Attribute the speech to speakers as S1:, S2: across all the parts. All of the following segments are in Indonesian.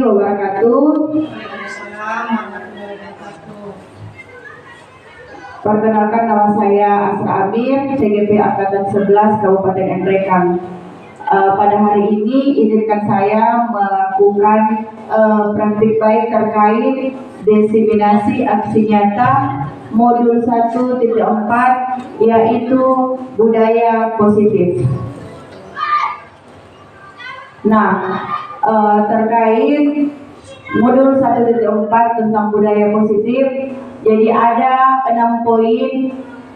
S1: Wabarakatuh. Perkenalkan, nama saya Asra Amir, CGP Angkatan 11 Kabupaten Nrekang. Pada hari ini izinkan saya melakukan praktik baik terkait diseminasi aksi nyata modul 1.4, yaitu budaya positif. Nah, terkait modul 1.4 tentang budaya positif, jadi ada 6 poin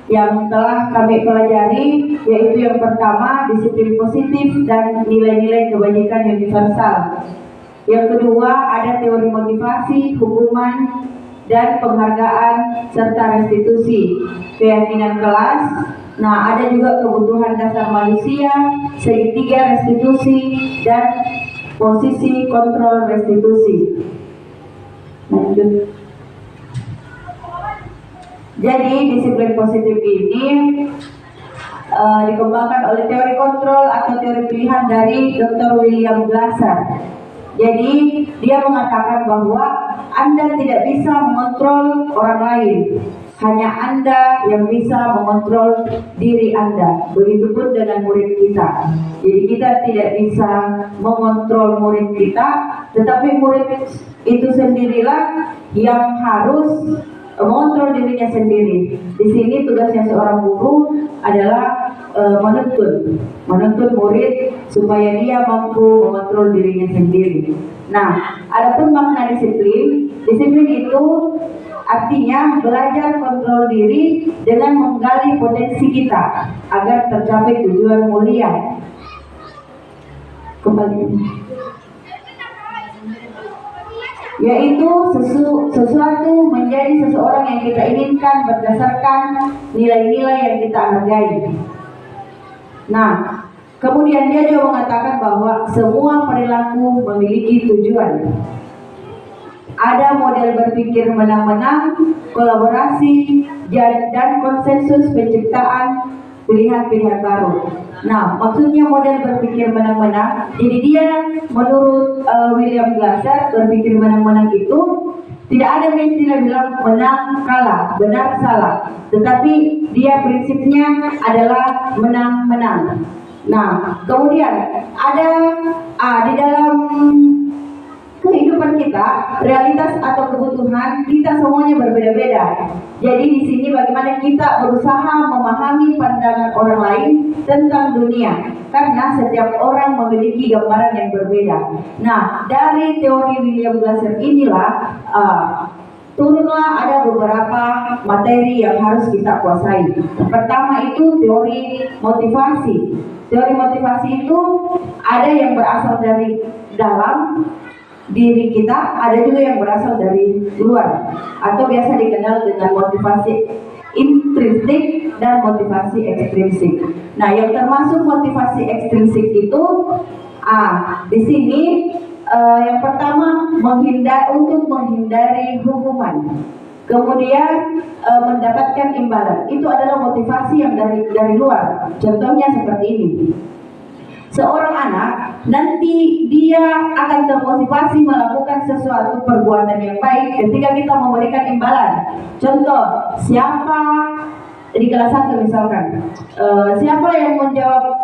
S1: yang telah kami pelajari, yaitu yang pertama disiplin positif dan nilai-nilai kebajikan universal. Yang kedua ada teori motivasi, hukuman dan penghargaan serta restitusi, keyakinan kelas. Nah, ada juga kebutuhan dasar manusia, segitiga restitusi dan posisi kontrol restitusi. Lanjut. Jadi disiplin positif ini dikembangkan oleh teori kontrol atau teori pilihan dari Dr. William Glasser. Jadi dia mengatakan bahwa Anda tidak bisa mengontrol orang lain, hanya Anda yang bisa mengontrol diri Anda. Begitupun dengan murid kita. Jadi kita tidak bisa mengontrol murid kita, tetapi murid itu sendirilah yang harus mengontrol dirinya sendiri. Di sini tugasnya seorang guru adalah menuntun murid supaya dia mampu mengontrol dirinya sendiri. Nah, adapun makna disiplin itu artinya belajar kontrol diri dengan menggali potensi kita agar tercapai tujuan mulia. Kembali. Yaitu sesuatu menjadi seseorang yang kita inginkan berdasarkan nilai-nilai yang kita hargai. Nah, kemudian dia juga mengatakan bahwa semua perilaku memiliki tujuan. Ada model berpikir menang-menang, kolaborasi, dan konsensus penciptaan pilihan-pilihan baru. Nah, maksudnya model berpikir menang-menang, jadi dia menurut William Glasser, berpikir menang-menang itu tidak ada istilah bilang menang kalah, benar salah, tetapi dia prinsipnya adalah menang-menang. Nah, kemudian ada di dalam kehidupan kita, realitas atau kebutuhan kita semuanya berbeda-beda. Jadi di sini bagaimana kita berusaha memahami pandangan orang lain tentang dunia, karena setiap orang memiliki gambaran yang berbeda. Nah, dari teori William Glasser inilah turunlah ada beberapa materi yang harus kita kuasai. Pertama itu teori motivasi. Teori motivasi itu ada yang berasal dari dalam diri kita, ada juga yang berasal dari luar, atau biasa dikenal dengan motivasi intrinsik dan motivasi ekstrinsik. Nah, yang termasuk motivasi ekstrinsik itu di sini yang pertama untuk menghindari hukuman, kemudian mendapatkan imbalan. Itu adalah motivasi yang dari luar. Contohnya seperti ini. Seorang anak nanti dia akan termotivasi melakukan sesuatu perbuatan yang baik ketika kita memberikan imbalan. Contoh, siapa di kelas 1 misalkan, siapa yang menjawab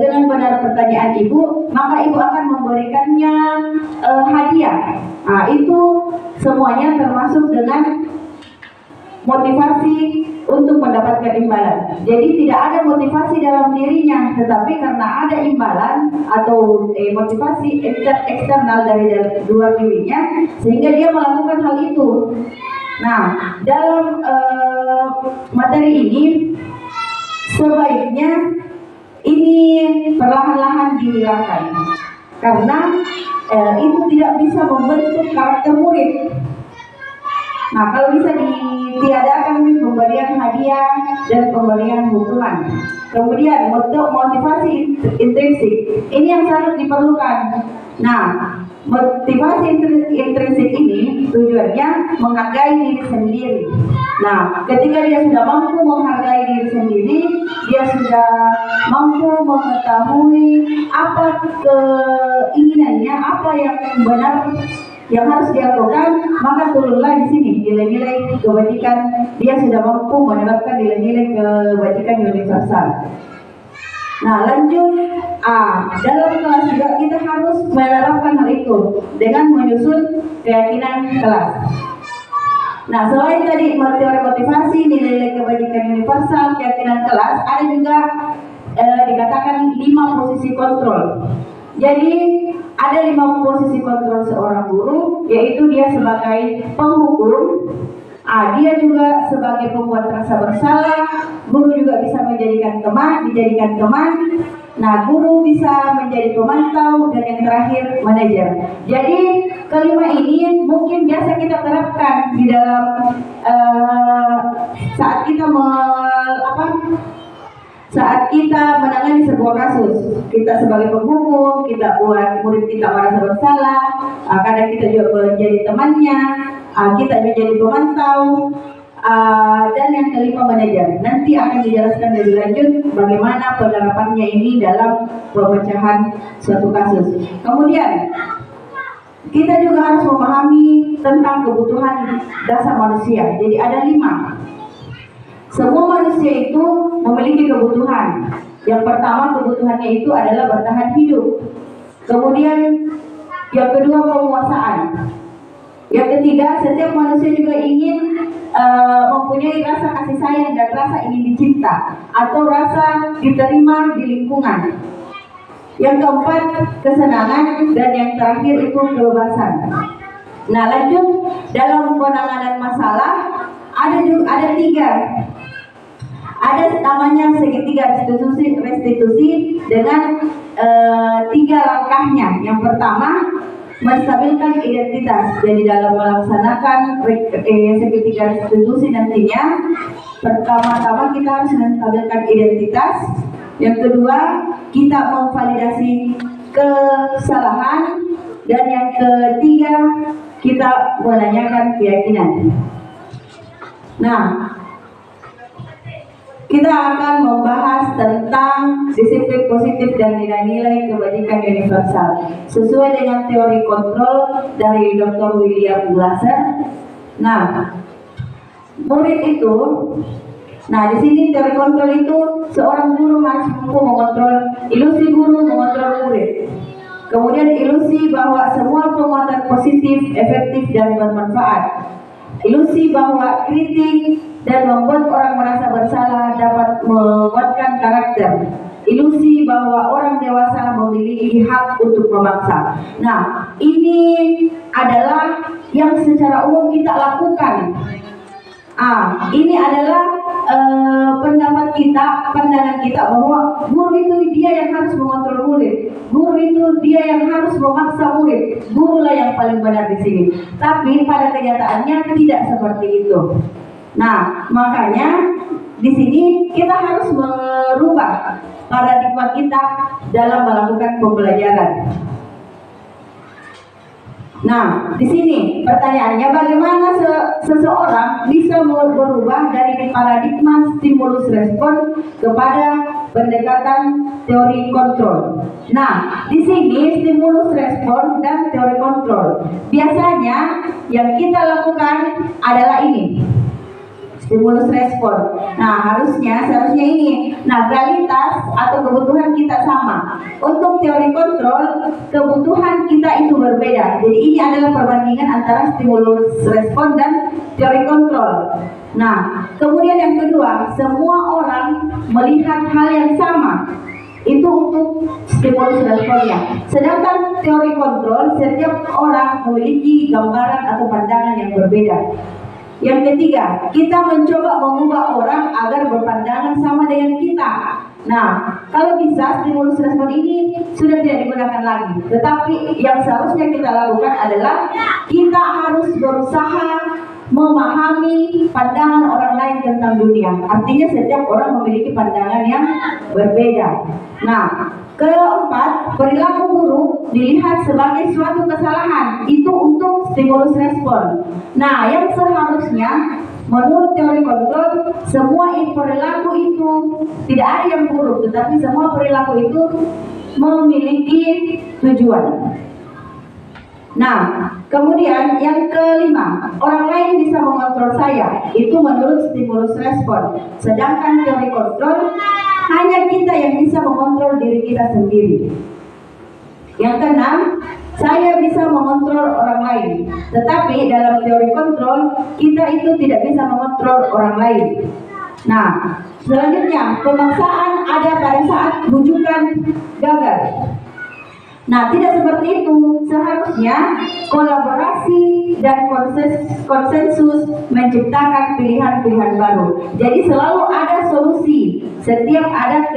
S1: dengan benar pertanyaan ibu, maka ibu akan memberikannya hadiah. Nah, itu semuanya termasuk dengan motivasi untuk mendapatkan imbalan. Jadi tidak ada motivasi dalam dirinya, tetapi karena ada imbalan atau motivasi eksternal dari luar dirinya, sehingga dia melakukan hal itu. Nah, dalam materi ini sebaiknya ini perlahan-lahan dihilangkan, karena itu tidak bisa membentuk karakter murid. Nah, kalau bisa ditiadakan pemberian hadiah dan pemberian hukuman. Kemudian motivasi intrinsik ini yang sangat diperlukan. Nah, Motivasi intrinsik ini tujuannya menghargai diri sendiri. Nah, ketika dia sudah mampu menghargai diri sendiri, dia sudah mampu mengetahui apa keinginannya, apa yang benar yang harus dilakukan, maka turunlah di sini nilai-nilai kebajikan. Dia sudah mampu menerapkan nilai-nilai kebajikan universal. Nah, lanjut dalam kelas juga kita harus menerapkan hal itu dengan menyusun keyakinan kelas. Nah, selain tadi teori motivasi, nilai-nilai kebajikan universal, keyakinan kelas, ada juga dikatakan 5 posisi kontrol. Jadi ada 5 posisi kontrol seorang guru, yaitu dia sebagai penghukum, dia juga sebagai pembuat rasa bersalah, guru juga bisa dijadikan teman. Nah, guru bisa menjadi pemantau, dan yang terakhir manajer. Jadi kelima ini mungkin biasa kita terapkan di dalam saat kita menangani sebuah kasus. Kita sebagai penghukum, kita buat murid kita merasa bersalah, kadang kita juga menjadi temannya, kita menjadi pemantau, dan yang kelima manajer. Nanti akan dijelaskan lebih lanjut bagaimana penerapannya ini dalam pemecahan suatu kasus. Kemudian kita juga harus memahami tentang kebutuhan dasar manusia. Jadi ada 5. Semua manusia itu memiliki kebutuhan. Yang pertama, kebutuhannya itu adalah bertahan hidup. Kemudian yang kedua, penguasaan. Yang ketiga, setiap manusia juga ingin mempunyai rasa kasih sayang dan rasa ingin dicipta atau rasa diterima di lingkungan. Yang keempat, kesenangan, dan yang terakhir itu kebebasan. Nah, lanjut dalam penanganan masalah ada 3. Ada namanya segitiga restitusi dengan 3 langkahnya. Yang pertama, menstabilkan identitas. Jadi dalam melaksanakan segitiga restitusi nantinya, pertama-tama kita harus menstabilkan identitas. Yang kedua, kita memvalidasi kesalahan, dan yang ketiga, kita menanyakan keyakinan. Nah, kita akan membahas tentang disiplin positif dan nilai-nilai kebajikan universal sesuai dengan teori kontrol dari Dr. William Glasser. Nah, murid itu, di sini teori kontrol itu seorang guru harus mampu mengontrol ilusi guru, mengontrol murid. Kemudian ilusi bahwa semua penguatan positif, efektif, dan bermanfaat. Ilusi bahwa kritik dan membuat orang merasa bersalah dapat menguatkan karakter. Ilusi bahwa orang dewasa memiliki hak untuk memaksa. Nah, ini adalah yang secara umum kita lakukan. Ini adalah pendapat kita, pandangan kita bahwa guru itu dia yang harus mengontrol murid, guru itu dia yang harus memaksa murid, gurulah yang paling benar di sini. Tapi pada kenyataannya tidak seperti itu. Nah, makanya di sini kita harus merubah paradigma kita dalam melakukan pembelajaran. Nah, di sini pertanyaannya, bagaimana seseorang bisa berubah dari paradigma stimulus respon kepada pendekatan teori kontrol? Nah, di sini stimulus respon dan teori kontrol. Biasanya yang kita lakukan adalah ini. Stimulus respon. Nah, seharusnya ini. Nah, realitas atau kebutuhan kita sama. Untuk teori kontrol, kebutuhan kita itu berbeda. Jadi ini adalah perbandingan antara stimulus respon dan teori kontrol. Nah, kemudian yang kedua, semua orang melihat hal yang sama. Itu untuk stimulus responnya. Sedangkan teori kontrol, setiap orang memiliki gambaran atau pandangan yang berbeda. Yang ketiga, kita mencoba mengubah orang agar berpandangan sama dengan kita. Nah, kalau bisa stimulus respon ini sudah tidak digunakan lagi. Tetapi yang seharusnya kita lakukan adalah kita harus berusaha memahami pandangan orang lain tentang dunia. Artinya setiap orang memiliki pandangan yang berbeda. Nah, keempat, perilaku buruk dilihat sebagai suatu kesalahan. Itu untuk stimulus respon. Nah, yang seharusnya menurut teori kontrol, semua perilaku itu tidak ada yang buruk, tetapi semua perilaku itu memiliki tujuan. Nah, kemudian yang kelima, orang lain bisa mengontrol saya. Itu menurut stimulus respon. Sedangkan teori kontrol, hanya kita yang bisa mengontrol diri kita sendiri. Yang keenam, saya bisa mengontrol orang lain. Tetapi dalam teori kontrol, kita itu tidak bisa mengontrol orang lain. Nah, selanjutnya, pemaksaan ada pada saat rujukan gagal. Nah, tidak seperti itu. Seharusnya kolaborasi dan konsensus menciptakan pilihan-pilihan baru. Jadi selalu ada solusi. Setiap ada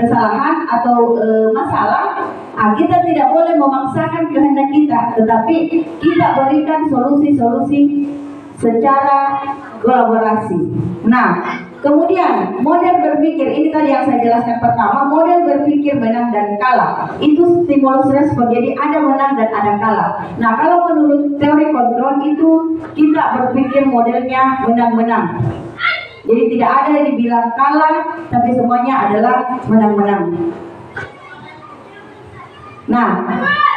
S1: kesalahan atau masalah, kita tidak boleh memaksakan kehendak kita, tetapi kita berikan solusi-solusi secara kolaborasi. Nah, kemudian model berpikir, ini tadi yang saya jelaskan pertama, model berpikir menang dan kalah. Itu stimulus respon, jadi ada menang dan ada kalah. Nah, kalau menurut teori kontrol itu kita berpikir modelnya menang-menang. Jadi tidak ada yang dibilang kalah, tapi semuanya adalah menang-menang. Nah,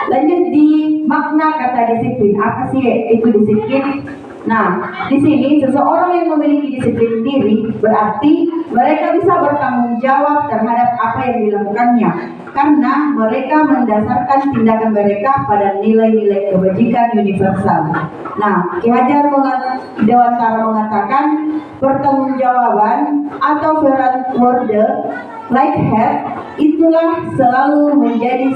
S1: lanjut di makna kata disiplin. Apa sih itu disiplin? Nah, di sini seseorang yang memiliki disiplin diri berarti mereka bisa bertanggung jawab terhadap apa yang dilakukannya, karena mereka mendasarkan tindakan mereka pada nilai-nilai kebajikan universal. Nah, Ki Hajar Dewantara mengatakan pertanggungjawaban atau Verantwoorde Lighthead itulah selalu menjadi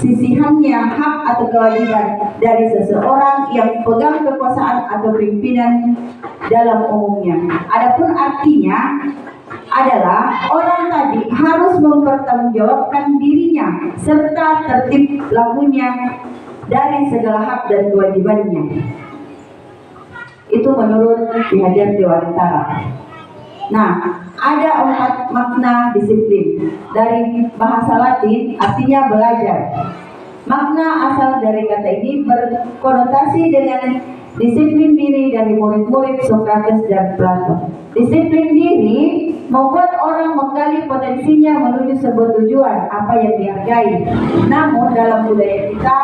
S1: sisihannya hak atau kewajiban dari seseorang yang pegang kekuasaan atau pimpinan dalam umumnya. Adapun artinya adalah orang tadi harus mempertanggungjawabkan dirinya serta tertib lakunya dari segala hak dan kewajibannya. Itu menurut Ki Hajar Dewantara. Nah, ada 4 makna disiplin. Dari bahasa Latin artinya belajar. Makna asal dari kata ini berkonotasi dengan disiplin diri dari murid-murid Socrates dan Plato. Disiplin diri membuat orang menggali potensinya menuju sebuah tujuan, apa yang dihargai. Namun dalam budaya kita,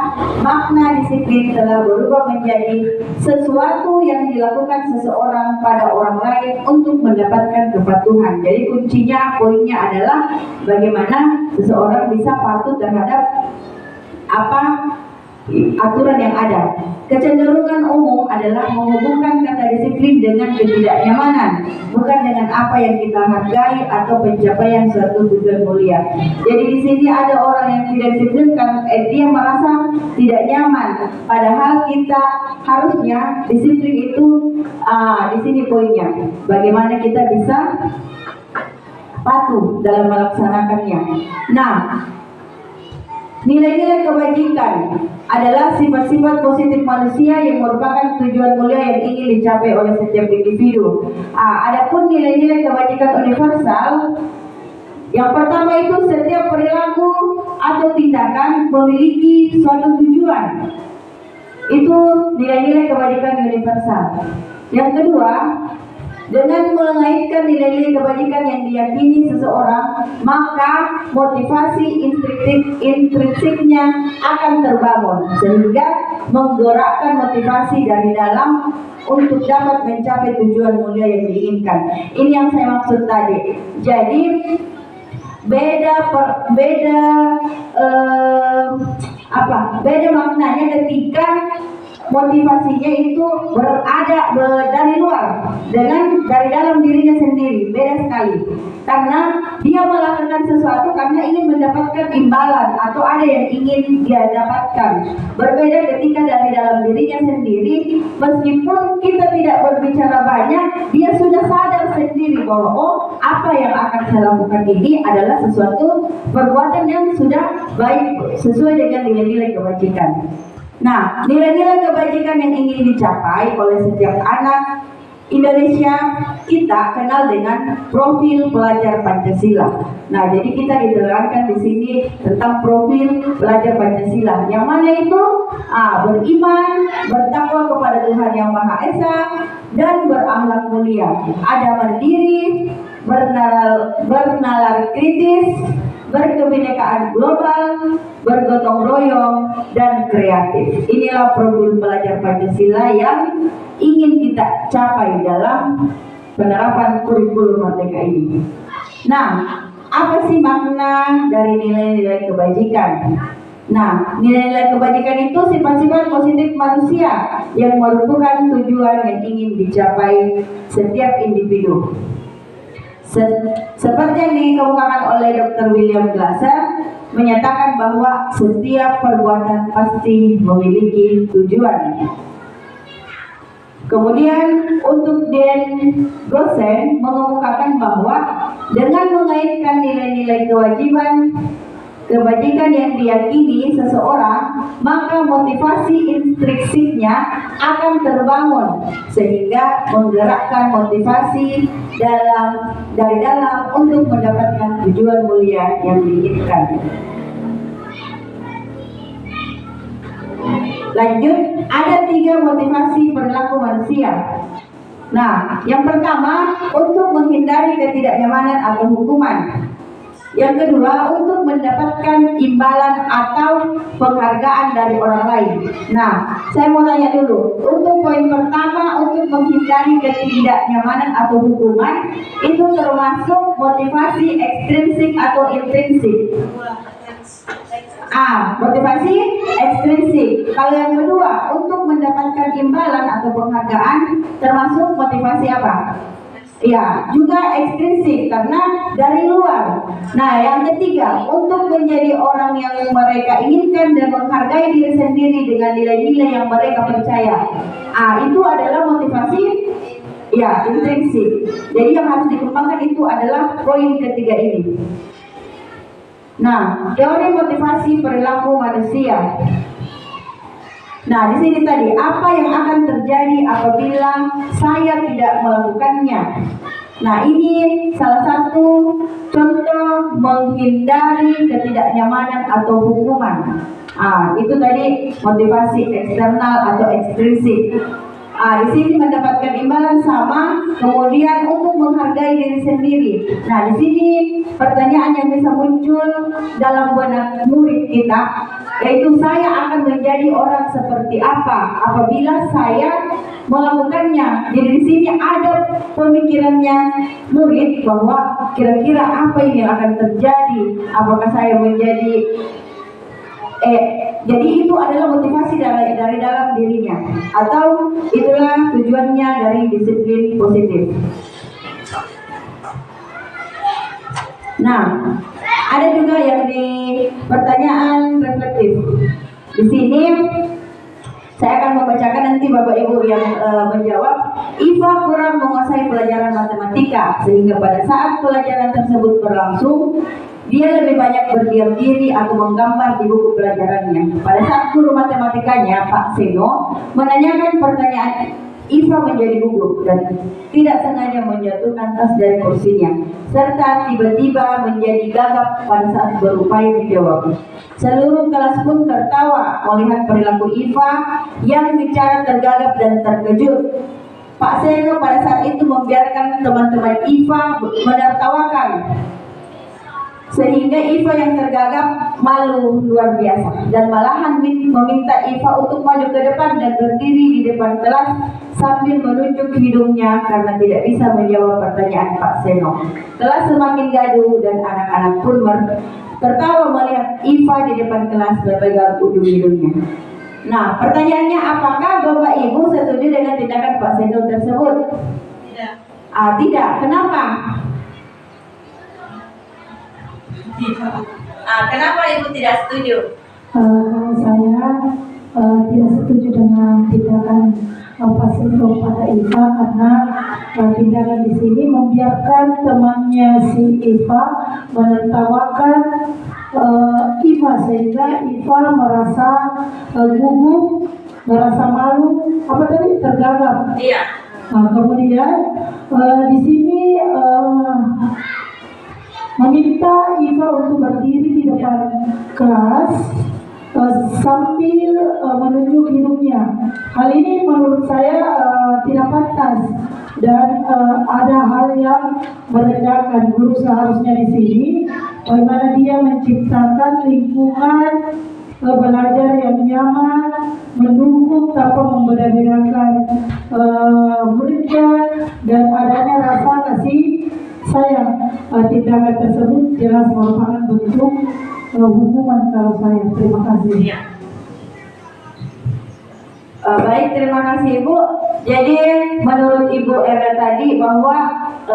S1: makna disiplin telah berubah menjadi sesuatu yang dilakukan seseorang pada orang lain untuk mendapatkan kepatuhan. Jadi kuncinya, poinnya adalah bagaimana seseorang bisa patuh terhadap apa aturan yang ada. Kecenderungan umum adalah menghubungkan kata disiplin dengan ketidaknyamanan, bukan dengan apa yang kita hargai atau pencapaian suatu tujuan mulia. Jadi di sini ada orang yang tidak disiplin karena dia merasa tidak nyaman. Padahal kita harusnya disiplin itu di sini poinnya. Bagaimana kita bisa patuh dalam melaksanakannya. Nah, nilai-nilai kebajikan adalah sifat-sifat positif manusia yang merupakan tujuan mulia yang ingin dicapai oleh setiap individu. Adapun nilai-nilai kebajikan universal, yang pertama itu setiap perilaku atau tindakan memiliki suatu tujuan. Itu nilai-nilai kebajikan universal. Yang kedua, dengan mengaitkan nilai-nilai kebajikan yang diyakini seseorang, maka motivasi intrinsiknya akan terbangun sehingga menggerakkan motivasi dari dalam untuk dapat mencapai tujuan mulia yang diinginkan. Ini yang saya maksud tadi. Jadi beda maknanya ketika motivasinya itu berada dari luar dengan dari dalam dirinya sendiri, beda sekali. Karena dia melakukan sesuatu karena ingin mendapatkan imbalan atau ada yang ingin dia dapatkan. Berbeda ketika dari dalam dirinya sendiri, meskipun kita tidak berbicara banyak, dia sudah sadar sendiri bahwa apa yang akan saya lakukan ini adalah sesuatu perbuatan yang sudah baik sesuai dengan nilai-nilai kebajikan. Nah, nilai-nilai kebajikan yang ingin dicapai oleh setiap anak Indonesia kita kenal dengan profil pelajar Pancasila. Nah, jadi kita diterangkan di sini tentang profil pelajar Pancasila. Yang mana itu? Beriman, bertakwa kepada Tuhan Yang Maha Esa, dan berakhlak mulia. Ada mandiri, bernalar kritis, berkebinekaan global, bergotong royong, dan kreatif. Inilah profil pelajar Pancasila yang ingin kita capai dalam penerapan kurikulum Merdeka ini. Nah, apa sih makna dari nilai-nilai kebajikan? Nah, nilai-nilai kebajikan itu sifat-sifat positif manusia yang merupakan tujuan yang ingin dicapai setiap individu. Seperti yang dikemukakan oleh Dr. William Glasser, menyatakan bahwa setiap perbuatan pasti memiliki tujuan. Kemudian untuk Dan Gosen mengemukakan bahwa dengan mengaitkan nilai-nilai kebajikan yang diyakini seseorang, maka motivasi intrinsiknya akan terbangun sehingga menggerakkan motivasi dari dalam untuk mendapatkan tujuan mulia yang diinginkan. Lanjut, ada 3 motivasi perilaku manusia. Nah, yang pertama untuk menghindari ketidaknyamanan atau hukuman. Yang kedua, untuk mendapatkan imbalan atau penghargaan dari orang lain. Nah, saya mau tanya dulu, untuk poin pertama, untuk menghindari ketidaknyamanan atau hukuman, itu termasuk motivasi ekstrinsik atau intrinsik? Motivasi ekstrinsik. Kalau yang kedua, untuk mendapatkan imbalan atau penghargaan, termasuk motivasi apa? Ya, juga ekstrinsik karena dari luar. Nah, yang ketiga, untuk menjadi orang yang mereka inginkan dan menghargai diri sendiri dengan nilai-nilai yang mereka percaya. Itu adalah motivasi ya intrinsik. Jadi yang harus dikembangkan itu adalah poin ketiga ini. Nah, teori motivasi perilaku manusia. Nah, di sini tadi, apa yang akan terjadi apabila saya tidak melakukannya? Nah, ini salah satu contoh menghindari ketidaknyamanan atau hukuman. Itu tadi motivasi eksternal atau ekstrinsik. Di sini mendapatkan imbalan sama, kemudian untuk menghargai diri sendiri. Nah, di sini pertanyaan yang bisa muncul dalam benak murid kita, yaitu saya akan menjadi orang seperti apa apabila saya melakukannya. Jadi di sini ada pemikirannya murid bahwa kira-kira apa yang akan terjadi, apakah saya menjadi jadi itu adalah motivasi dari dalam dirinya, atau itulah tujuannya dari disiplin positif. Nah, ada juga yang di pertanyaan reflektif. Di sini saya akan membacakan, nanti Bapak Ibu yang menjawab. Iva kurang menguasai pelajaran matematika sehingga pada saat pelajaran tersebut berlangsung, dia lebih banyak berdiam diri atau menggambar di buku pelajarannya. Pada saat guru matematikanya, Pak Seno, menanyakan pertanyaan, Iva menjadi gugup dan tidak sengaja menjatuhkan tas dari kursinya, serta tiba-tiba menjadi gagap pada saat berupaya menjawab. Seluruh kelas pun tertawa melihat perilaku Iva yang bicara tergagap dan terkejut. Pak Seno pada saat itu membiarkan teman-teman Iva menertawakan, sehingga Iva yang tergagap malu luar biasa dan malahan meminta Iva untuk maju ke depan dan berdiri di depan kelas sambil menunjuk hidungnya karena tidak bisa menjawab pertanyaan Pak Seno. Kelas semakin gaduh dan anak-anak pun tertawa melihat Iva di depan kelas berpegang ujung hidungnya. Nah, pertanyaannya, apakah Bapak Ibu setuju dengan tindakan Pak Seno tersebut? Tidak. Tidak. Kenapa? Kenapa Ibu tidak setuju?
S2: Saya tidak setuju dengan tindakan Pak Seno pada Iva karena tindakan di sini membiarkan temannya si Iva menertawakan Iva IFA sehingga IFA merasa gugup, merasa malu, apa tadi, tergagap.
S1: Iya.
S2: Nah, kemudian di sini meminta IFA untuk berdiri di depan kelas sambil menunjuk hidungnya. Hal ini menurut saya tidak pantas dan ada hal yang merendahkan. Guru seharusnya di sini bagaimana dia menciptakan lingkungan belajar yang nyaman, mendukung tanpa membeda-bedakan muridnya, dan adanya rasa kasih sayang. Tindakan tersebut jelas merupakan bentuk hukuman kalau saya. Terima kasih.
S1: Baik, terima kasih Ibu. Jadi menurut Ibu Erna tadi bahwa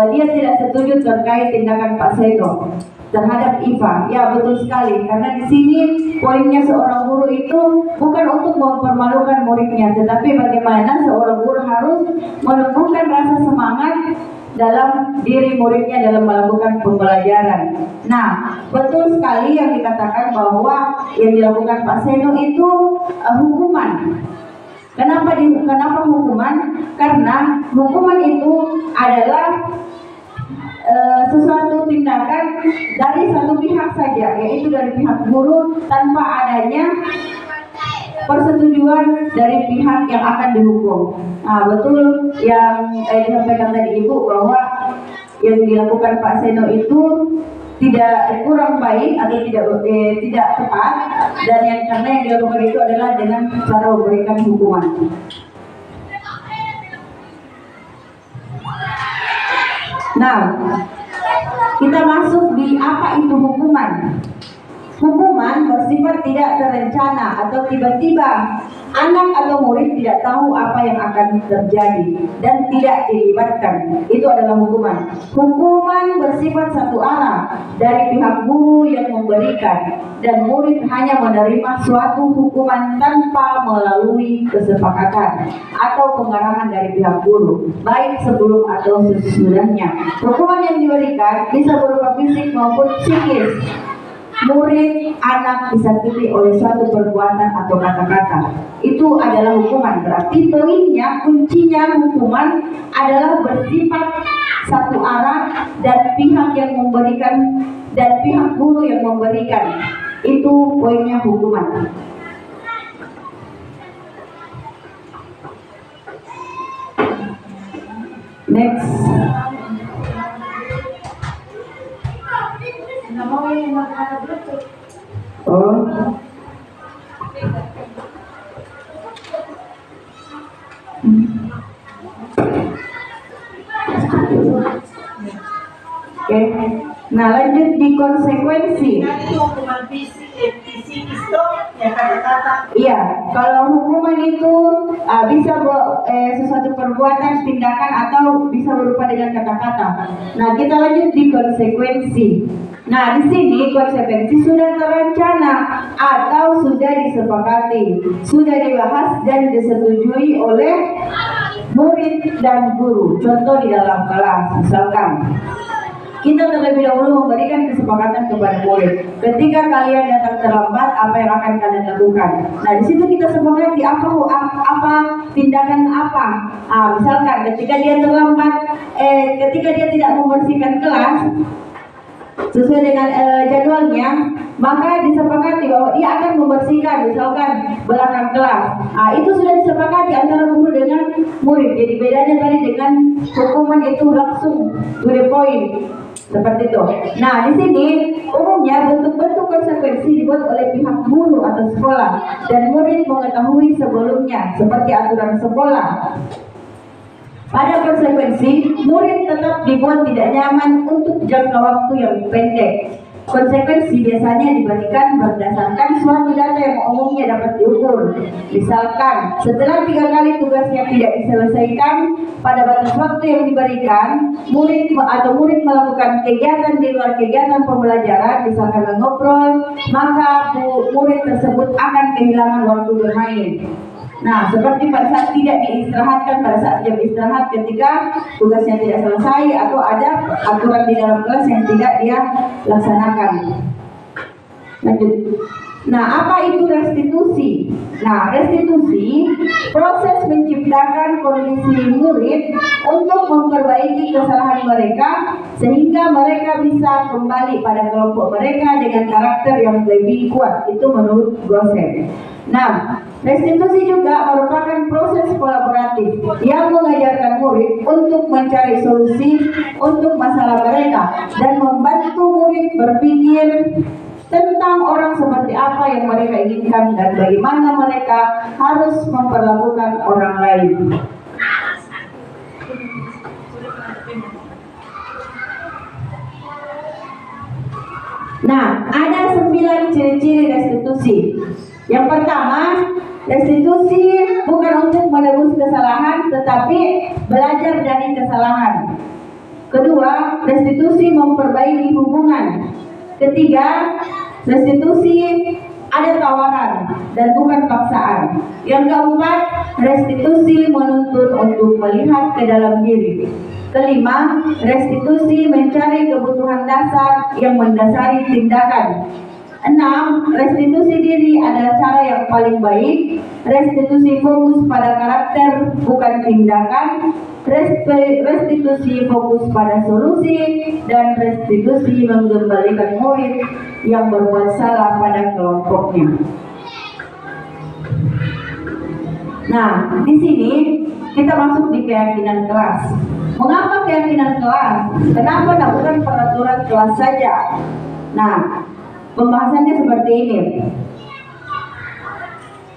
S1: dia tidak setuju terkait tindakan Pak Seno terhadap IFA. Ya, betul sekali, karena di sini poinnya seorang guru itu bukan untuk mempermalukan muridnya, tetapi bagaimana seorang guru harus menumbuhkan rasa semangat dalam diri muridnya dalam melakukan pembelajaran. Nah, betul sekali yang dikatakan bahwa yang dilakukan Pak Seno itu hukuman. Kenapa hukuman? Karena hukuman itu adalah sesuatu tindakan dari satu pihak saja, yaitu dari pihak guru tanpa adanya persetujuan dari pihak yang akan dihukum. Nah, betul yang disampaikan tadi Ibu bahwa yang dilakukan Pak Seno itu tidak kurang baik atau tidak tepat, dan yang karena yang dilakukan itu adalah dengan cara memberikan hukuman. Nah, kita masuk di apa itu hukuman. Hukuman bersifat tidak terencana atau tiba-tiba. Anak atau murid tidak tahu apa yang akan terjadi dan tidak dilibatkan. Itu adalah hukuman. Hukuman bersifat satu arah dari pihak guru yang memberikan, dan murid hanya menerima suatu hukuman tanpa melalui kesepakatan atau pengarahan dari pihak guru, baik sebelum atau sesudahnya. Hukuman yang diberikan bisa berupa fisik maupun psikis. Murid, anak disakiti oleh suatu perbuatan atau kata-kata, itu adalah hukuman. Berarti poinnya, kuncinya hukuman adalah bersifat satu arah dan pihak yang memberikan dan pihak guru yang memberikan. Itu poinnya hukuman. Next. Oh. Oke. Nah, lanjut di konsekuensi.
S3: Hukuman fisik itu ya kata-kata.
S1: Iya, kalau hukuman itu bisa sesuatu perbuatan, tindakan, atau bisa berupa dengan kata-kata. Nah, kita lanjut di konsekuensi. Nah, di sini konsekuensi sudah terencana atau sudah disepakati, sudah dibahas dan disetujui oleh murid dan guru. Contoh di dalam kelas, misalkan kita terlebih dahulu memberikan kesepakatan kepada murid. Ketika kalian datang terlambat, apa yang akan kalian lakukan? Nah, di situ kita sepakati apa tindakan apa. Misalkan ketika dia terlambat, ketika dia tidak membersihkan kelas sesuai dengan jadwalnya, maka disepakati bahwa dia akan membersihkan misalkan belakang kelas. Itu sudah disepakati antara guru dengan murid. Jadi bedanya tadi dengan hukuman itu langsung to the point. Seperti itu. Nah, di sini umumnya bentuk-bentuk konsekuensi dibuat oleh pihak guru atau sekolah, dan murid mengetahui sebelumnya, seperti aturan sekolah. Pada konsekuensi, murid tetap dibuat tidak nyaman untuk jangka waktu yang pendek. Konsekuensi biasanya diberikan berdasarkan suatu data yang umumnya dapat diukur. Misalkan, setelah 3 kali tugasnya tidak diselesaikan pada batas waktu yang diberikan, murid melakukan kegiatan di luar kegiatan pembelajaran, misalkan mengobrol, maka murid tersebut akan kehilangan waktu bermain. Nah, seperti pada saat tidak diistirahatkan pada saat jam istirahat ketika tugasnya tidak selesai atau ada aturan di dalam kelas yang tidak dia laksanakan. Lanjut. Nah, apa itu restitusi? Nah, restitusi proses menciptakan kondisi murid untuk memperbaiki kesalahan mereka sehingga mereka bisa kembali pada kelompok mereka dengan karakter yang lebih kuat. Itu menurut Gosen. Nah, restitusi juga merupakan proses kolaboratif yang mengajarkan murid untuk mencari solusi untuk masalah mereka dan membantu murid berpikir tentang orang seperti apa yang mereka inginkan dan bagaimana mereka harus memperlakukan orang lain. Nah, ada 9 ciri-ciri restitusi. Yang pertama, restitusi bukan untuk menebus kesalahan, tetapi belajar dari kesalahan. Kedua, restitusi memperbaiki hubungan. Ketiga, restitusi ada tawaran dan bukan paksaan. Yang keempat, restitusi menuntut untuk melihat ke dalam diri. Kelima, restitusi mencari kebutuhan dasar yang mendasari tindakan. 6. Restitusi diri adalah cara yang paling baik. Restitusi fokus pada karakter bukan tindakan. Restitusi fokus pada solusi, dan restitusi mengembalikan murid yang berbuat salah pada kelompoknya. Nah, di sini kita masuk di keyakinan kelas. Mengapa keyakinan kelas? Kenapa bukan peraturan kelas saja? Nah, pembahasannya seperti ini.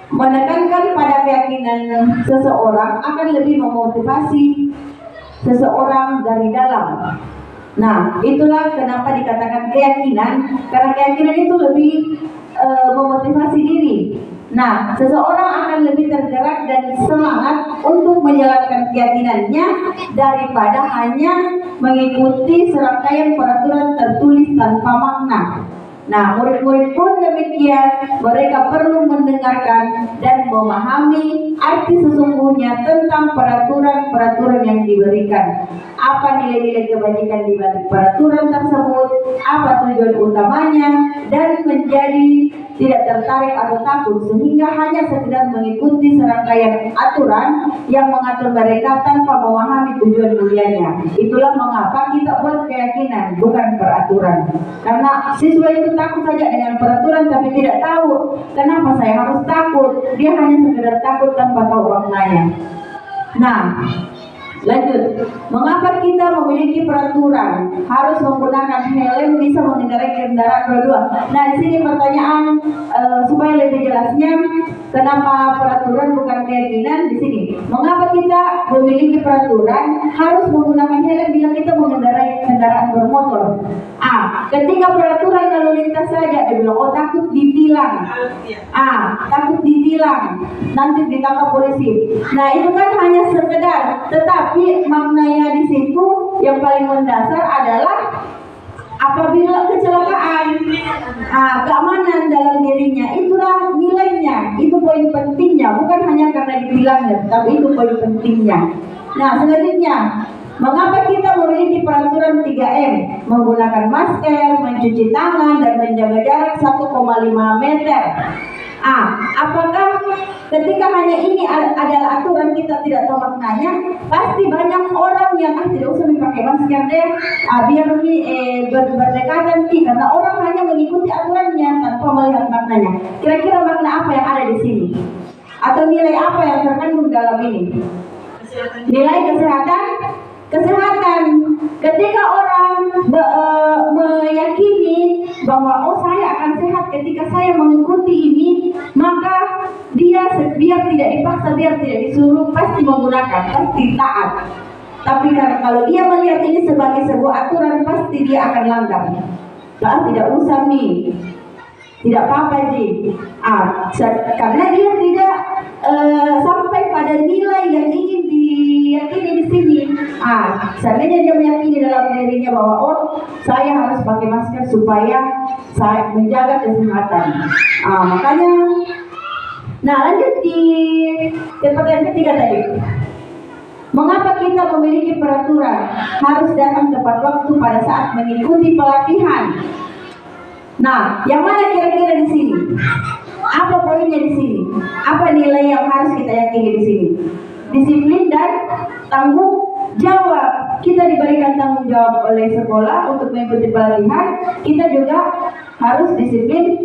S1: Menekankan pada keyakinan seseorang akan lebih memotivasi seseorang dari dalam. Nah, itulah kenapa dikatakan keyakinan, karena keyakinan itu lebih memotivasi diri. Nah, seseorang akan lebih tergerak dan semangat untuk menjalankan keyakinannya daripada hanya mengikuti serangkaian peraturan tertulis tanpa makna. Nah, murid-murid pun demikian, mereka perlu mendengarkan dan memahami arti sesungguhnya tentang peraturan-peraturan yang diberikan. Apa nilai-nilai kebajikan di balik peraturan tersebut, apa tujuan utamanya, dan menjadi tidak tertarik atau takut sehingga hanya sekedar mengikuti serangkaian aturan yang mengatur mereka tanpa memahami tujuan mulianya. Itulah mengapa kita buat keyakinan, bukan peraturan. Karena siswa itu takut saja dengan peraturan tapi tidak tahu kenapa saya harus takut. Dia hanya sekedar takut tanpa tahu maknanya. Nah, lanjut. Mengapa kita memiliki peraturan harus menggunakan helm bisa mengendarai kendaraan roda 2? Nah, di sini pertanyaan supaya lebih jelasnya, kenapa peraturan bukan keyakinan? Di sini, mengapa kita memiliki peraturan harus menggunakan helm bila kita mengendarai kendaraan bermotor? Ketika peraturan lalu lintas saja dia bilang, oh takut ditilang. Takut ditilang, nanti ditangkap polisi. Nah, itu kan hanya sekedar, tetapi maknanya di situ yang paling mendasar adalah apabila kecelakaan, keamanan dalam dirinya, itulah nilainya, itu poin pentingnya, bukan hanya karena ditilangnya, tapi itu poin pentingnya. Nah, selanjutnya, mengapa kita memiliki peraturan 3M? Menggunakan masker, mencuci tangan, dan menjaga jarak 1,5 meter. Apakah ketika hanya ini adalah aturan kita tidak tahu maknanya? Pasti banyak orang yang tidak usah pakai masker deh, biar berdekatan karena orang hanya mengikuti aturannya tanpa melihat maknanya. Kira-kira makna apa yang ada di sini? Atau nilai apa yang terkandung dalam ini? Nilai kesehatan. Ketika orang meyakini bahwa saya akan sehat ketika saya mengikuti ini, maka dia biar tidak dipaksa, biar tidak disuruh, pasti menggunakan, pasti taat. Tapi kalau dia melihat ini sebagai sebuah aturan, pasti dia akan langgar. Tidak usah tidak apa-apa Ji. Karena dia tidak sampai pada nilai yang ingin diyakini di sini. Seandainya dia meyakini dalam dirinya bahwa saya harus pakai masker supaya saya menjaga kesehatan. Makanya, lanjut di pertanyaan ketiga tadi. Mengapa kita memiliki peraturan harus datang tepat waktu pada saat mengikuti pelatihan? Nah, yang mana kira-kira di sini? Apa poinnya di sini? Apa nilai yang harus kita yakini di sini? Disiplin dan tanggung jawab. Kita diberikan tanggung jawab oleh sekolah untuk mengikuti pelatihan. Kita juga harus disiplin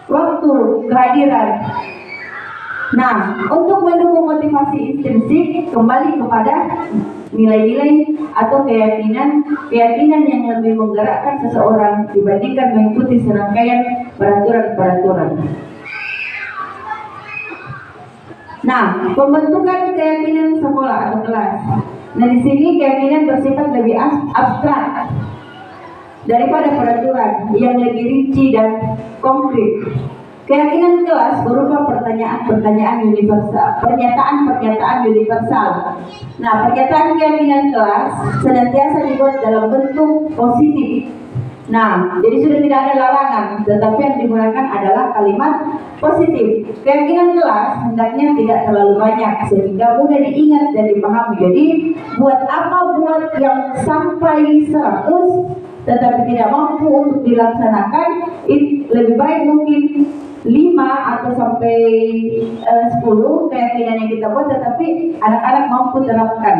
S1: waktu kehadiran. Nah, untuk mendukung motivasi intrinsik, kembali kepada nilai-nilai atau keyakinan yang lebih menggerakkan seseorang dibandingkan mengikuti serangkaian peraturan-peraturan. Nah, pembentukan keyakinan sekolah atau kelas. Nah, di sini keyakinan bersifat lebih abstrak daripada peraturan yang lebih rinci dan konkret. Keyakinan kelas berupa pertanyaan-pertanyaan universal, pernyataan-pernyataan universal. Nah, pernyataan keyakinan kelas senantiasa dibuat dalam bentuk positif. Nah, jadi sudah tidak ada larangan, tetapi yang digunakan adalah kalimat positif. Keyakinan kelas hendaknya tidak terlalu banyak sehingga mudah diingat dan dipahami. Jadi, buat apa buat yang sampai 100 tetapi tidak mampu untuk dilaksanakan, lebih baik mungkin 5 atau sampai 10 keyakinan yang kita buat tetapi anak-anak mampu terapkan.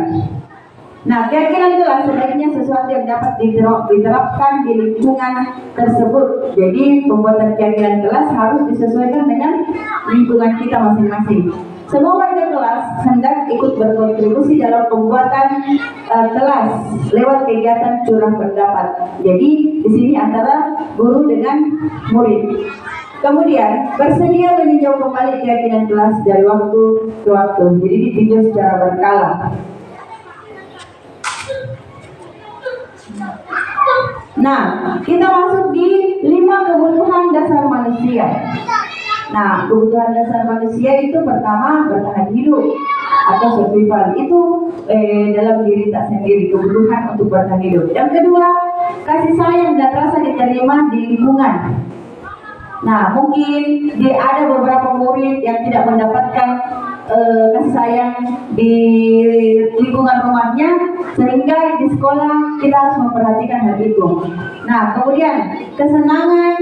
S1: Nah, keyakinan kelas sebaiknya sesuatu yang dapat diterapkan di lingkungan tersebut. Jadi, pembuatan keyakinan kelas harus disesuaikan dengan lingkungan kita masing-masing. Semua warga kelas hendak ikut berkontribusi dalam pembuatan kelas lewat kegiatan curah pendapat. Jadi, di sini antara guru dengan murid. Kemudian, bersedia meninjau kembali keyakinan kelas dari waktu ke waktu. Jadi, ditinjau secara berkala. Nah, kita masuk di 5 kebutuhan dasar manusia. Nah, kebutuhan dasar manusia itu pertama bertahan hidup atau survival. Itu dalam diri kita sendiri, kebutuhan untuk bertahan hidup. Yang kedua, kasih sayang dan rasa diterima di lingkungan. Nah, mungkin ada beberapa murid yang tidak mendapatkan kasih sayang di lingkungan rumahnya, sehingga di sekolah kita harus memperhatikan hal itu. Nah, kemudian kesenangan,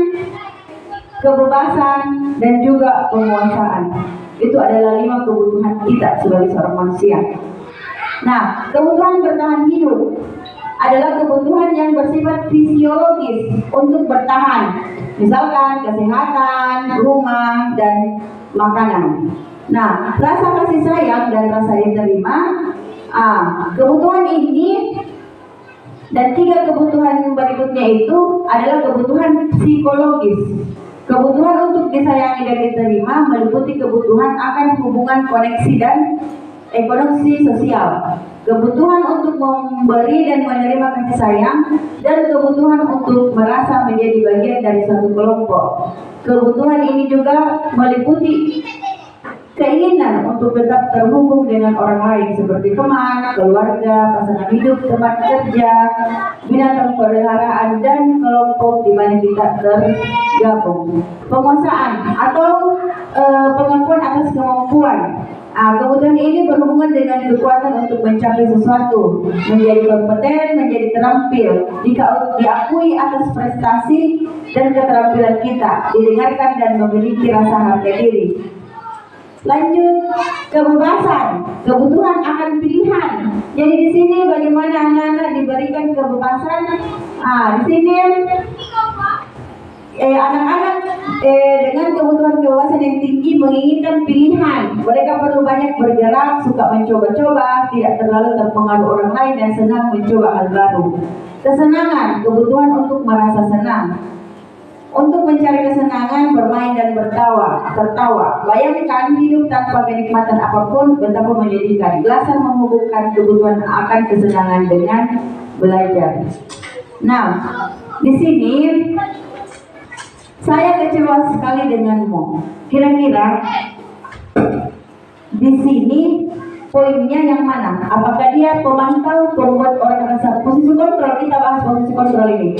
S1: kebebasan, dan juga penguasaan. Itu adalah 5 kebutuhan kita sebagai seorang manusia. Nah, kebutuhan bertahan hidup adalah kebutuhan yang bersifat fisiologis untuk bertahan. Misalkan kesehatan, rumah, dan makanan. Nah, rasa kasih sayang dan rasa diterima, kebutuhan ini dan 3 kebutuhan berikutnya itu adalah kebutuhan psikologis. Kebutuhan untuk disayangi dan diterima meliputi kebutuhan akan hubungan koneksi dan ekonomi sosial, kebutuhan untuk memberi dan menerima kasih sayang, dan kebutuhan untuk merasa menjadi bagian dari suatu kelompok. Kebutuhan ini juga meliputi keinginan untuk tetap terhubung dengan orang lain seperti teman, keluarga, pasangan hidup, tempat kerja, binatang peliharaan, dan kelompok di mana kita tergabung. Penguasaan atau pengakuan atas kemampuan. Kebutuhan ini berhubungan dengan kekuatan untuk mencapai sesuatu, menjadi kompeten, menjadi terampil, diakui atas prestasi dan keterampilan kita, didengarkan dan memiliki rasa harga diri. Lanjut, kebebasan, kebutuhan akan pilihan. Jadi di sini bagaimana anak-anak diberikan kebebasan? Di sini anak-anak dengan kebutuhan kebebasan yang tinggi menginginkan pilihan. Mereka perlu banyak bergerak, suka mencoba-coba, tidak terlalu terpengaruh orang lain, dan senang mencoba hal baru. Kesenangan, kebutuhan untuk merasa senang. Untuk mencari kesenangan, bermain dan tertawa. Bayangkan hidup tanpa kenikmatan apapun betapa menyedihkan. Belasan menghubungkan kebutuhan akan kesenangan dengan belajar. Nah, di sini saya kecewa sekali denganmu. Kira-kira di sini poinnya yang mana? Apakah dia pemantau, pembuat orang rasa posisi kontrol? Kita bahas posisi kontrol ini.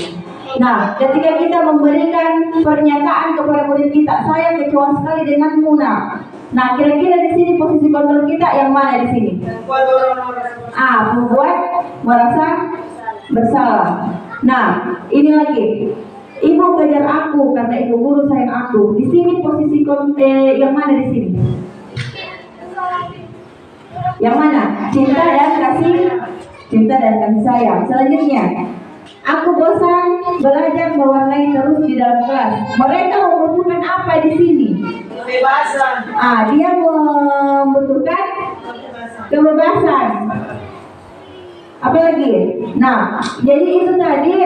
S1: Nah, ketika kita memberikan pernyataan kepada murid kita, saya kecewa sekali denganmu. Nah, kira-kira di sini posisi kontrol kita yang mana di sini? Membuat merasa bersalah. Nah, ini lagi. Ibu kejar aku karena ibu guru sayang aku. Di sini posisi yang mana di sini? Yang mana? Cinta dan kasih, cinta dan kasih sayang. Selanjutnya, aku bosan belajar mewarnai terus di dalam kelas. Mereka membutuhkan apa di sini?
S3: Kebebasan.
S1: Dia membutuhkan kebebasan. Apa lagi? Nah, jadi itu tadi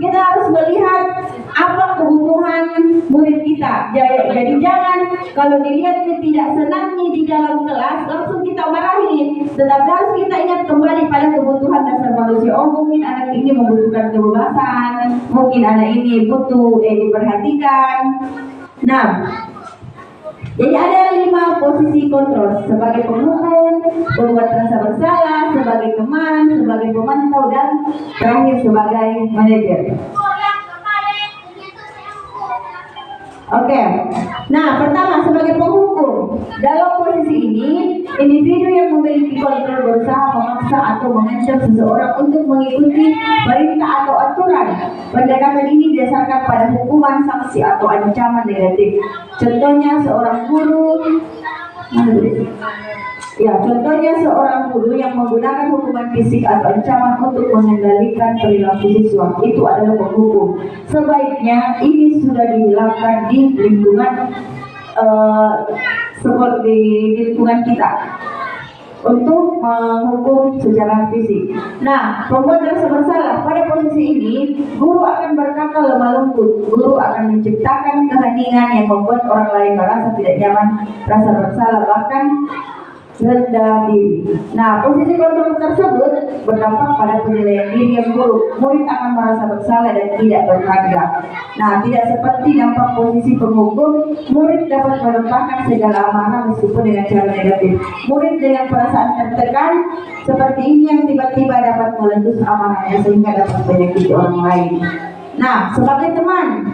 S1: kita harus melihat apa kebutuhan murid kita. Jadi jangan kalau dilihat tidak senangnya di dalam kelas langsung kita marahin. Tetapi harus kita ingat kembali pada kebutuhan dasar manusia. Oh, mungkin anak ini membutuhkan kebebasan, mungkin anak ini butuh diperhatikan. Nah, jadi ada 5 posisi kontrol: sebagai penghukum, pembuat rasa bersalah, sebagai teman, sebagai pemantau, dan terakhir sebagai manajer. Oke. Nah, pertama sebagai penghukum. Dalam posisi ini, individu yang memiliki kontrol berusaha memaksa atau mengancam seseorang untuk mengikuti perintah atau aturan. Pendekatan ini didasarkan pada hukuman, sanksi, atau ancaman negatif. Contohnya seorang guru. Contohnya seorang guru yang menggunakan hukuman fisik atau ancaman untuk mengendalikan perilaku siswa. Itu adalah penghukum. Sebaiknya ini sudah dihilangkan di lingkungan seperti di lingkungan kita untuk menghukum secara fisik. Nah, pembuat rasa bersalah. Pada posisi ini, guru akan berkata lemah lembut. Guru akan menciptakan keheningan yang membuat orang lain merasa tidak nyaman, rasa bersalah, bahkan rendah diri. Nah, posisi kontrol tersebut berdampak pada penilaian diri yang buruk. Murid akan merasa bersalah dan tidak berharga. Nah, tidak seperti dampak posisi penghukum, murid dapat menumpahkan segala amarah meskipun dengan cara negatif. Murid dengan perasaan tertekan seperti ini yang tiba-tiba dapat meletus amarahnya sehingga dapat menyakiti orang lain. Nah, sebagai teman,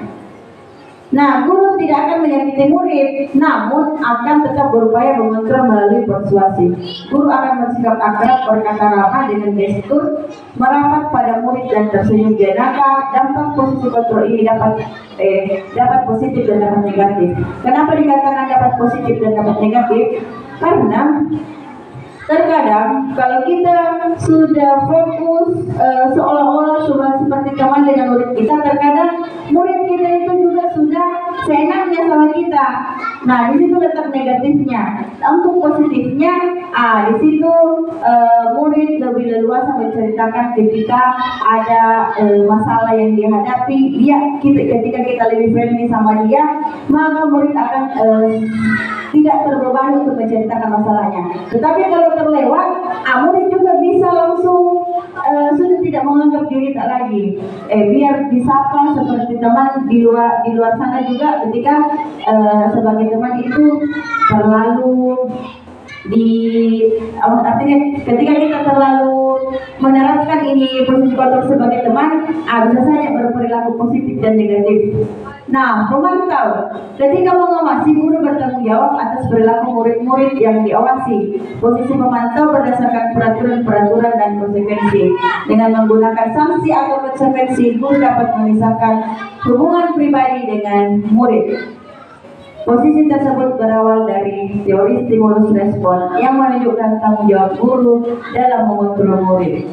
S1: guru tidak akan menyakiti murid, namun akan tetap berupaya mengontrol melalui persuasi. Guru akan bersikap akrab, berkata ramah dengan gestur, merapat pada murid dan tersenyum. Janaka dampak posisi kontrol ini dapat positif dan dapat negatif. Kenapa dikatakan dapat positif dan dapat negatif? Karena terkadang kalau kita sudah fokus seolah-olah seperti teman dengan murid kita, terkadang murid kita itu juga sudah seenaknya sama kita. Nah, di situ letak negatifnya. Untuk positifnya, di situ murid lebih leluasa menceritakan ketika ada masalah yang dihadapi. Ketika kita lebih friendly sama dia, maka murid akan tidak terbebani untuk menceritakan masalahnya. Tetapi kalau terlewat, murid juga bisa langsung sudah tidak menganggap diri tak lagi. Biar disapa seperti teman di luar sana juga. Ketika sebagai teman itu terlalu artinya ketika kita terlalu menerapkan ini posisi kontrol sebagai teman, bisa saja berperilaku positif dan negatif. Nah, pemantau. Ketika mengawasi, guru bertanggung jawab atas perilaku murid-murid yang diawasi. Posisi pemantau berdasarkan peraturan-peraturan dan konsekuensi. Dengan menggunakan sanksi atau konsekuensi, guru dapat memisahkan hubungan pribadi dengan murid. Posisi tersebut berawal dari teori stimulus respon yang menunjukkan tanggung jawab guru dalam mengontrol murid.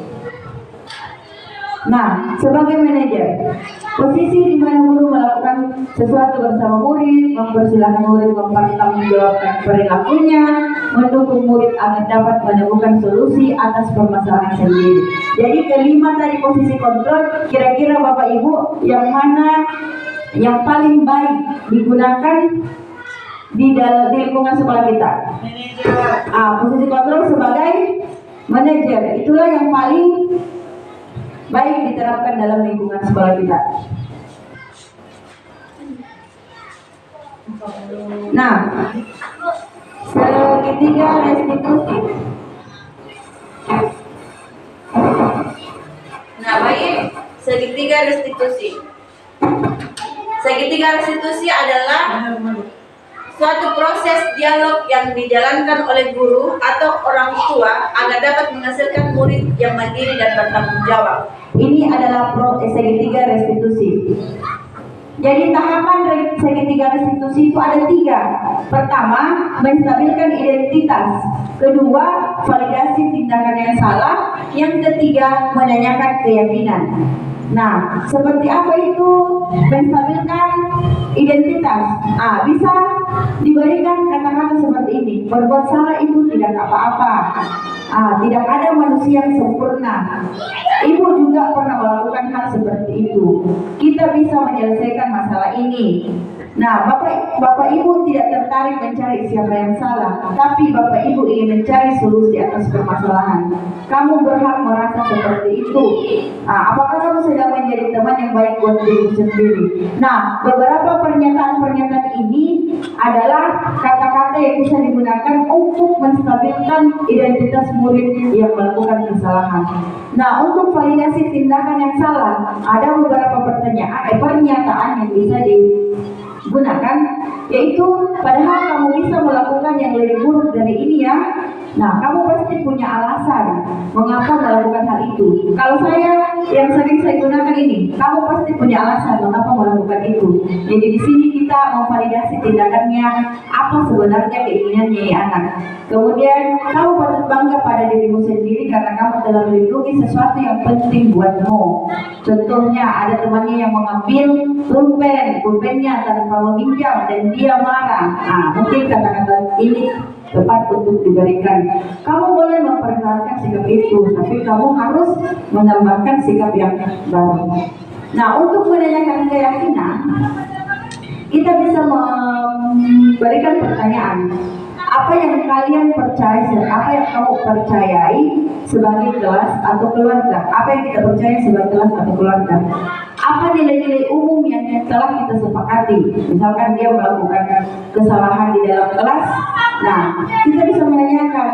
S1: Nah, sebagai manajer, posisi di mana guru melakukan sesuatu bersama murid, mempersilahkan murid mempertanggungjawabkan perilakunya, mendukung murid agar dapat menemukan solusi atas permasalahan sendiri. Jadi kelima tadi posisi kontrol, kira-kira Bapak Ibu yang mana yang paling baik digunakan di lingkungan sekolah kita? Posisi kontrol sebagai manajer, itulah yang paling baik diterapkan dalam lingkungan sekolah kita. Nah, segitiga restitusi.
S4: Nah, baik, segitiga restitusi. Segitiga restitusi adalah suatu proses dialog yang dijalankan oleh guru atau orang tua agar dapat menghasilkan murid yang mandiri dan bertanggung jawab.
S1: Ini adalah segitiga restitusi. Jadi tahapan segitiga restitusi itu ada 3. Pertama, menstabilkan identitas. Kedua, validasi tindakan yang salah. Yang ketiga, menanyakan keyakinan. Nah, seperti apa itu menstabilkan identitas? Bisa diberikan kata-kata seperti ini. Berbuat salah itu tidak apa-apa. Tidak ada manusia yang sempurna. Ibu juga pernah melakukan hal seperti itu. Kita bisa menyelesaikan masalah ini. Nah, Bapak Ibu tidak tertarik mencari siapa yang salah, tapi Bapak Ibu ingin mencari solusi atas permasalahan. Kamu berhak merasa seperti itu. Apakah kamu sedang menjadi teman yang baik buat diri sendiri? Nah, beberapa pernyataan-pernyataan ini adalah kata-kata yang bisa digunakan untuk menstabilkan identitas murid yang melakukan kesalahan. Nah, untuk validasi tindakan yang salah, ada beberapa pernyataan yang bisa digunakan, yaitu padahal kamu bisa melakukan yang lebih buruk dari ini ya. Nah, kamu pasti punya alasan mengapa melakukan hal itu. Kalau saya yang sering saya gunakan ini, kamu pasti punya alasan mengapa melakukan itu. Jadi di sini kita memvalidasi tindakannya, apa sebenarnya keinginannya anak. Kemudian kamu patut bangga pada dirimu sendiri karena kamu telah melindungi sesuatu yang penting buatmu. Contohnya ada temannya yang mengambil pulpennya tanpa meminjam dan dia marah. Mungkin kata-kata ini tepat untuk diberikan. Kamu boleh mempertahankan sikap itu, tapi kamu harus menambahkan sikap yang baru. Nah, untuk menanyakan keyakinan, kita bisa memberikan pertanyaan. Apa yang kalian percaya, apa yang kamu percayai sebagai kelas atau keluarga? Apa yang kita percaya sebagai kelas atau keluarga? Apa nilai-nilai umum yang telah kita sepakati? Misalkan dia melakukan kesalahan di dalam kelas, nah kita bisa menanyakan,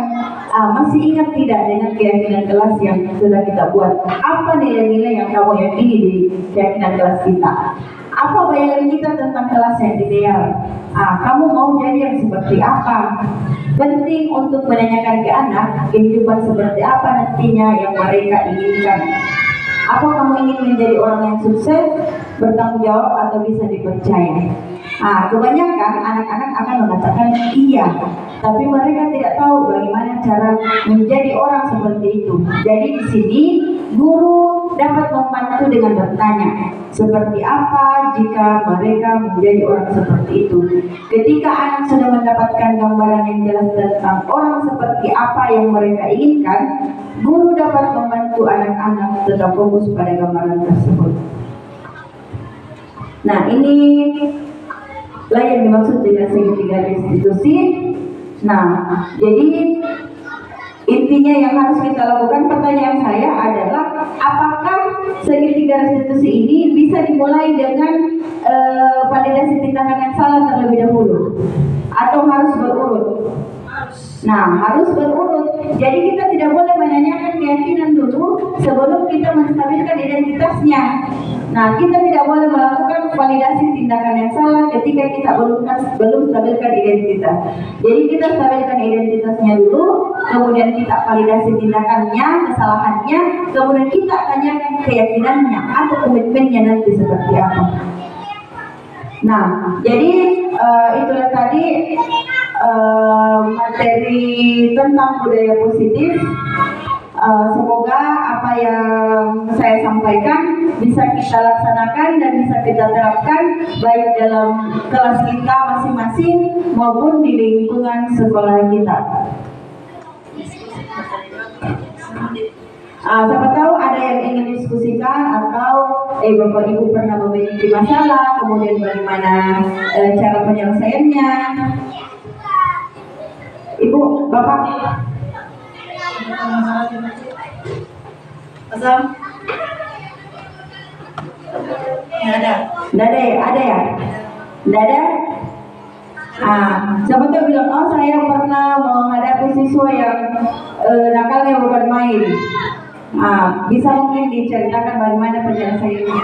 S1: masih ingat tidak dengan keyakinan kelas yang sudah kita buat? Apa nilai-nilai yang kamu yakini di keyakinan kelas kita? Apa bayangan kita tentang kelas yang ideal? Kamu mau jadi yang seperti apa? Penting untuk menanyakan ke anak kehidupan seperti apa nantinya yang mereka inginkan. Apa kamu ingin menjadi orang yang sukses, bertanggung jawab, atau bisa dipercaya? Kebanyakan anak-anak akan mengatakan iya, tapi mereka tidak tahu bagaimana cara menjadi orang seperti itu. Jadi di sini guru dapat membantu dengan bertanya, seperti apa jika mereka menjadi orang seperti itu. Ketika anak sudah mendapatkan gambaran yang jelas tentang orang seperti apa yang mereka inginkan, guru dapat membantu anak-anak tetap fokus pada gambaran tersebut. Nah, ini lah yang dimaksud dengan segitiga restitusi. Nah, jadi intinya yang harus kita lakukan, pertanyaan saya adalah, apakah segitiga restitusi ini bisa dimulai dengan validasi tindakan yang salah terlebih dahulu, atau harus berurut? Nah, harus berurut. Jadi kita tidak boleh menanyakan keyakinan dulu sebelum kita menstabilkan identitasnya. Nah, kita tidak boleh melakukan validasi tindakan yang salah ketika kita belum stabilkan identitas. Jadi kita stabilkan identitasnya dulu, kemudian kita validasi tindakannya, kesalahannya, kemudian kita tanyakan keyakinannya atau komitmennya nanti seperti apa. Nah, jadi itulah tadi materi tentang budaya positif. Semoga apa yang saya sampaikan bisa kita laksanakan dan bisa kita terapkan baik dalam kelas kita masing-masing maupun di lingkungan sekolah kita. Siapa tahu ada yang ingin diskusikan atau Bapak Ibu pernah memiliki masalah, kemudian bagaimana cara penyelesaiannya. Ibu, Bapak.
S3: Asam? Nggak ada.
S1: Nggak ada ya? Ada ya? Nggak ada? Siapa tuh bilang, oh saya pernah menghadapi siswa yang nakalnya bukan main. Bisa mungkin diceritakan bagaimana penyelesaiannya?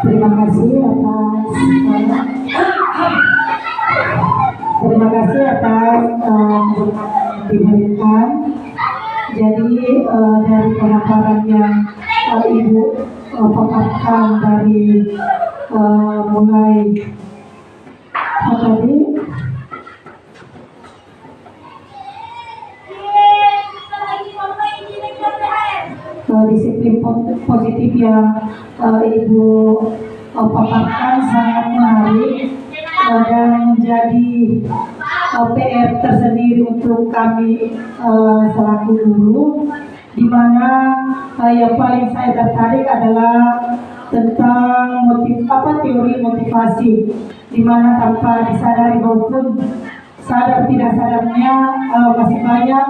S2: Terima kasih atas diberikan. Jadi dari pemaparan yang Ibu paparkan dari mulai tadi disiplin positif yang Ibu paparkan sangat menarik dan menjadi PR tersendiri untuk kami selaku guru, di mana yang paling saya tertarik adalah tentang teori motivasi, di mana tanpa disadari maupun sadar tidak sadarnya masih banyak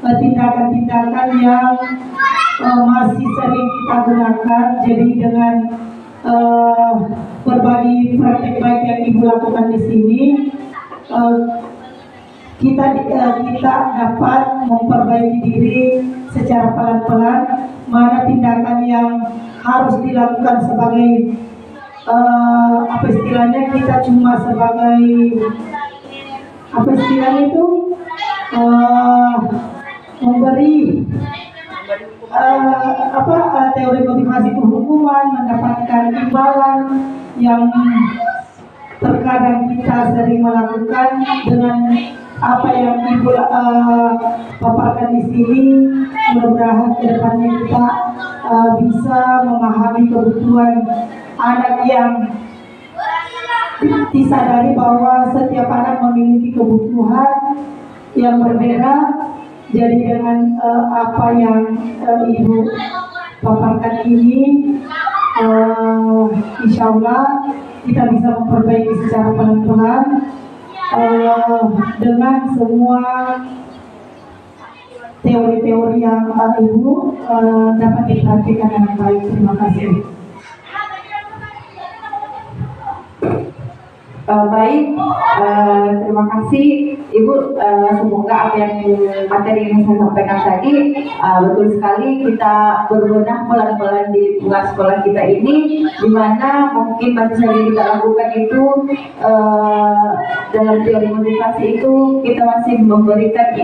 S2: tindakan-tindakan yang masih sering kita gunakan. Jadi dengan berbagi praktek baik yang Ibu lakukan di sini, kita dapat memperbaiki diri secara pelan-pelan, mana tindakan yang harus dilakukan sebagai apa istilahnya, kita cuma sebagai apa istilahnya itu memberi teori motivasi kehukuman, mendapatkan imbalan yang terkadang kita sering melakukan. Dengan apa yang Ibu paparkan di sini, mudah-mudahan kedepannya kita bisa memahami kebutuhan anak yang disadari bahwa setiap anak memiliki kebutuhan yang berbeda. Jadi dengan apa yang Ibu paparkan ini, insya Allah kita bisa memperbaiki secara pelan-pelan dengan semua teori-teori yang Ibu dapat dipraktikkan dengan baik. Terima kasih.
S1: Baik, terima kasih Ibu. Semoga apa yang materi yang saya sampaikan tadi betul sekali kita berbenah pelan-pelan di lingkungan sekolah kita ini, di mana mungkin masih saja kita lakukan itu dalam teori motivasi itu kita masih memberikan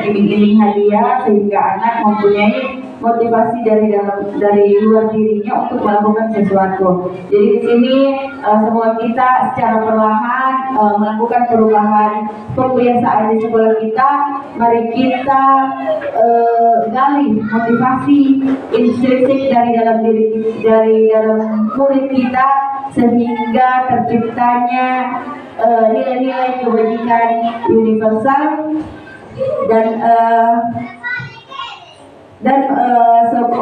S1: iming-iming hadiah, sehingga anak mempunyai motivasi dari luar dirinya untuk melakukan sesuatu. Jadi di sini semoga kita secara perlahan melakukan perubahan kebiasaan di sekolah kita. Mari kita gali motivasi intrinsik dari dalam murid kita, sehingga terciptanya nilai-nilai kebajikan universal dan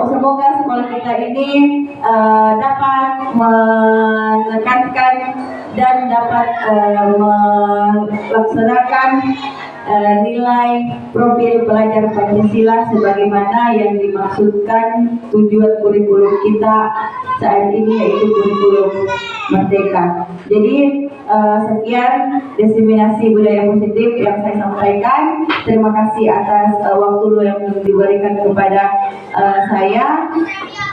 S1: semoga sekolah kita ini dapat menekankan dan dapat melaksanakan nilai profil pelajar Pancasila sebagaimana yang dimaksudkan tujuan kurikulum kita saat ini, yaitu kurikulum Merdeka. Jadi sekian diseminasi budaya positif yang saya sampaikan. Terima kasih atas waktu yang diberikan kepada saya.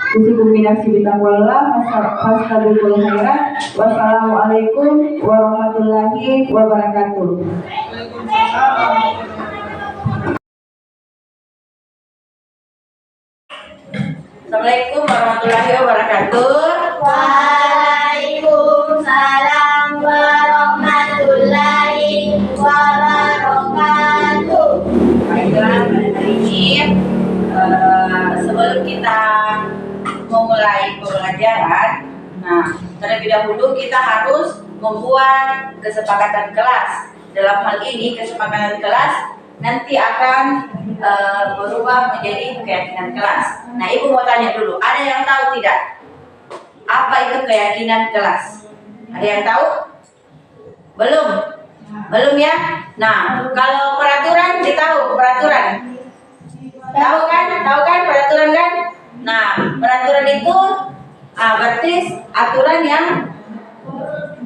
S1: Kusikumminasi bitaqwallah, fastabikul khairat. Wassalamualaikum warahmatullahi wabarakatuh.
S4: Assalamualaikum warahmatullahi wabarakatuh.
S3: Waalaikumsalam warahmatullahi wabarakatuh.
S4: Baiklah, pada hari ini sebelum kita memulai pembelajaran, terlebih dahulu kita harus membuat kesepakatan kelas. Dalam hal ini kesepakatan kelas nanti akan berubah menjadi keyakinan kelas. Nah, Ibu mau tanya dulu, ada yang tahu tidak apa itu keyakinan kelas? Ada yang tahu? Belum ya? Nah, kalau peraturan, ditahu peraturan? Tahu kan peraturan kan? Nah, peraturan itu berarti aturan yang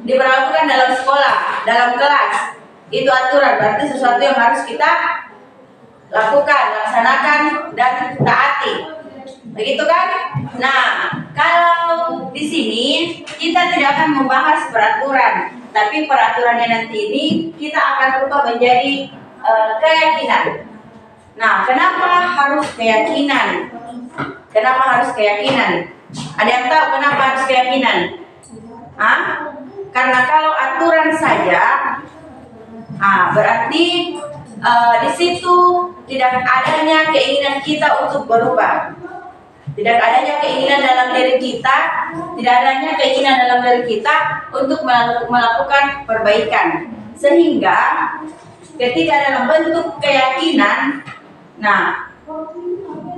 S4: diberlakukan dalam sekolah, dalam kelas. Itu aturan, berarti sesuatu yang harus kita lakukan, laksanakan, dan taati. Begitu kan? Nah, kalau di sini kita tidak akan membahas peraturan, tapi peraturannya nanti ini kita akan rubah menjadi keyakinan. Nah, kenapa harus keyakinan? Kenapa harus keyakinan? Ada yang tahu kenapa harus keyakinan? Karena kalau aturan saja, berarti di situ tidak adanya keinginan kita untuk berubah. Tidak adanya keinginan dalam diri kita, tidak adanya keinginan dalam diri kita untuk melakukan perbaikan. Sehingga ketika dalam bentuk keyakinan,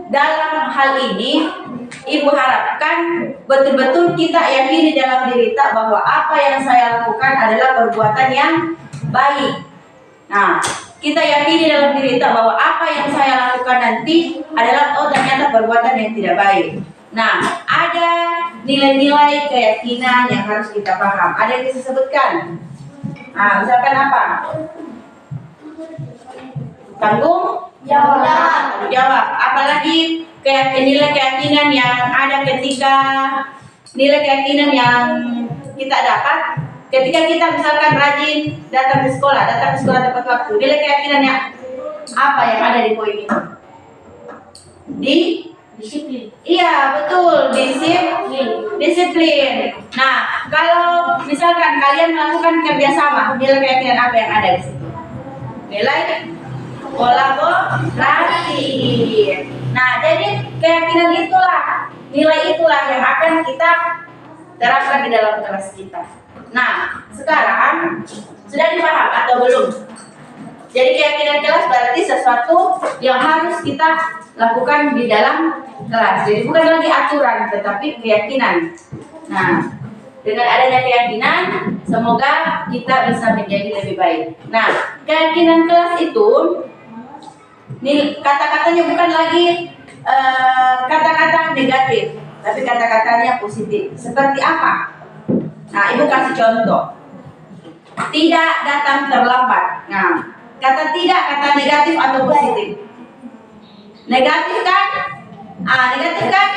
S4: dalam hal ini Ibu harapkan betul-betul kita yakini dalam diri kita bahwa apa yang saya lakukan adalah perbuatan yang baik. Kita yakini dalam diri kita bahwa apa yang saya lakukan nanti adalah ternyata perbuatan yang tidak baik. Ada nilai-nilai keyakinan yang harus kita paham. Ada yang disebutkan. Misalkan apa? Tanggung jawab. Apalagi nilai keyakinan yang ada ketika nilai keyakinan yang kita dapat ketika kita misalkan rajin datang ke sekolah tepat waktu. Nilai keyakinannya apa yang ada di poin ini? Disiplin. Iya, betul, disiplin. Kalau misalkan kalian melakukan kerjasama, nilai keyakinan apa yang ada di situ? Nilai kolaborasi. Jadi keyakinan itulah, nilai itulah yang akan kita terapkan di dalam kelas kita. Sekarang sudah dipaham atau belum? Jadi keyakinan kelas berarti sesuatu yang harus kita lakukan di dalam kelas. Jadi bukan lagi aturan, tetapi keyakinan. Dengan adanya keyakinan, semoga kita bisa menjadi lebih baik. Keyakinan kelas itu, nih kata-katanya bukan lagi kata-kata negatif, tapi kata-katanya positif. Seperti apa? Ibu kasih contoh. Tidak datang terlambat. Kata tidak, kata negatif atau positif? Negatif kan? Negatif kan?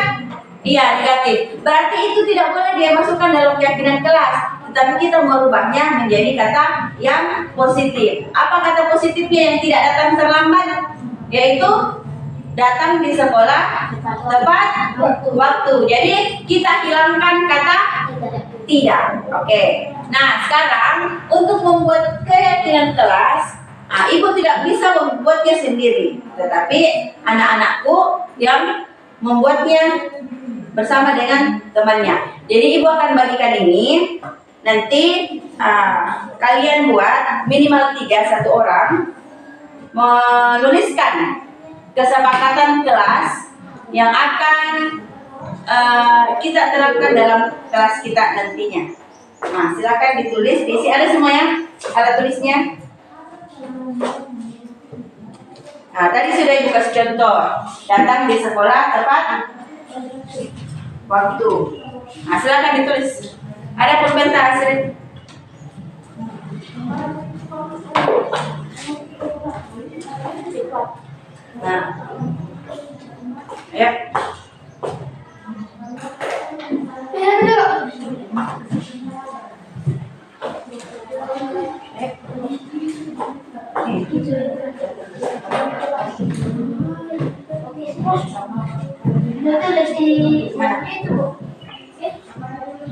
S4: Iya, negatif. Berarti itu tidak boleh dia masukkan dalam keyakinan kelas. Tetapi kita merubahnya menjadi kata yang positif. Apa kata positifnya yang tidak datang terlambat? Yaitu datang di sekolah tepat waktu. Jadi kita hilangkan kata tidak. Oke. Sekarang untuk membuat keyakinan kelas, ibu tidak bisa membuatnya sendiri, tetapi anak-anakku yang membuatnya bersama dengan temannya. Jadi ibu akan bagikan ini. Nanti kalian buat minimal 3, satu orang menuliskan kesepakatan kelas yang akan kita terapkan dalam kelas kita nantinya. Silakan ditulis, diisi. Ada semuanya? Ada tulisnya? Tadi sudah ibu kasih contoh. Datang di sekolah tepat waktu. Silakan ditulis. Ada komentar hasil? Ya.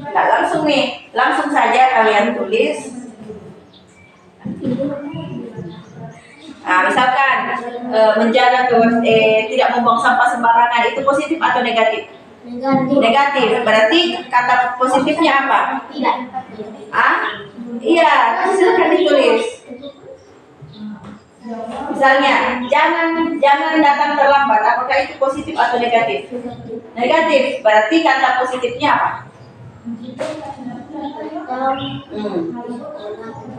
S4: Nggak langsung nih, langsung saja kalian tulis. Misalkan menjaga tidak membuang sampah sembarangan, itu positif atau negatif? Negatif. Berarti kata positifnya apa?
S3: Tidak.
S4: Iya, silakan ditulis. Misalnya, jangan datang terlambat. Apakah itu positif atau negatif? Negatif. Berarti kata positifnya apa?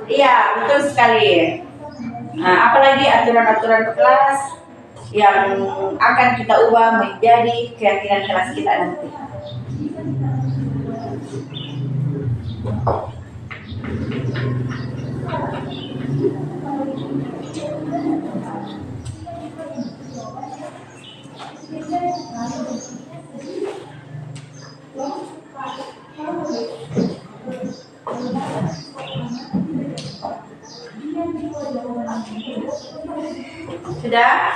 S4: Iya, betul sekali. Apalagi aturan-aturan kelas yang akan kita ubah menjadi keyakinan kelas kita nanti. Sudah?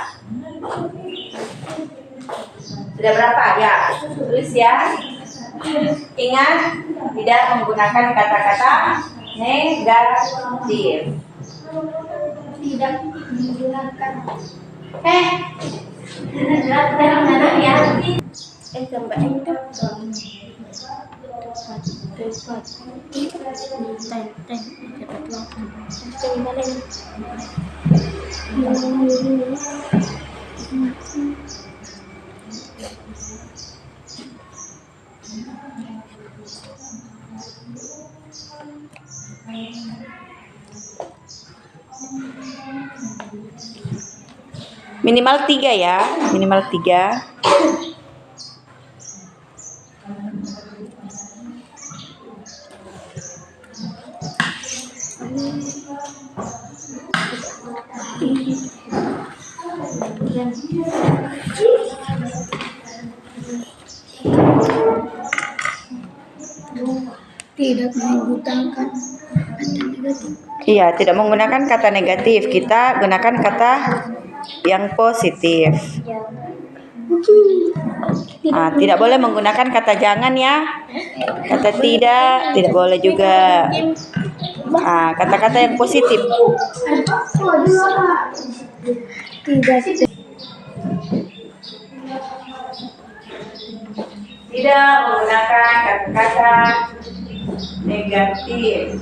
S4: Sudah berapa? Ya, tulis ya. Ingat, tidak menggunakan kata-kata negatif.
S3: Tidak menggunakan ya. Gambar itu
S4: Minimal 3 ya, minimal 3.
S3: tidak menggunakan kata negatif.
S4: Iya, tidak menggunakan kata negatif. Kita gunakan kata yang positif. Tidak boleh menggunakan kata jangan ya. Kata tidak boleh juga. Kata-kata yang positif. Tidak menggunakan kata-kata negatif.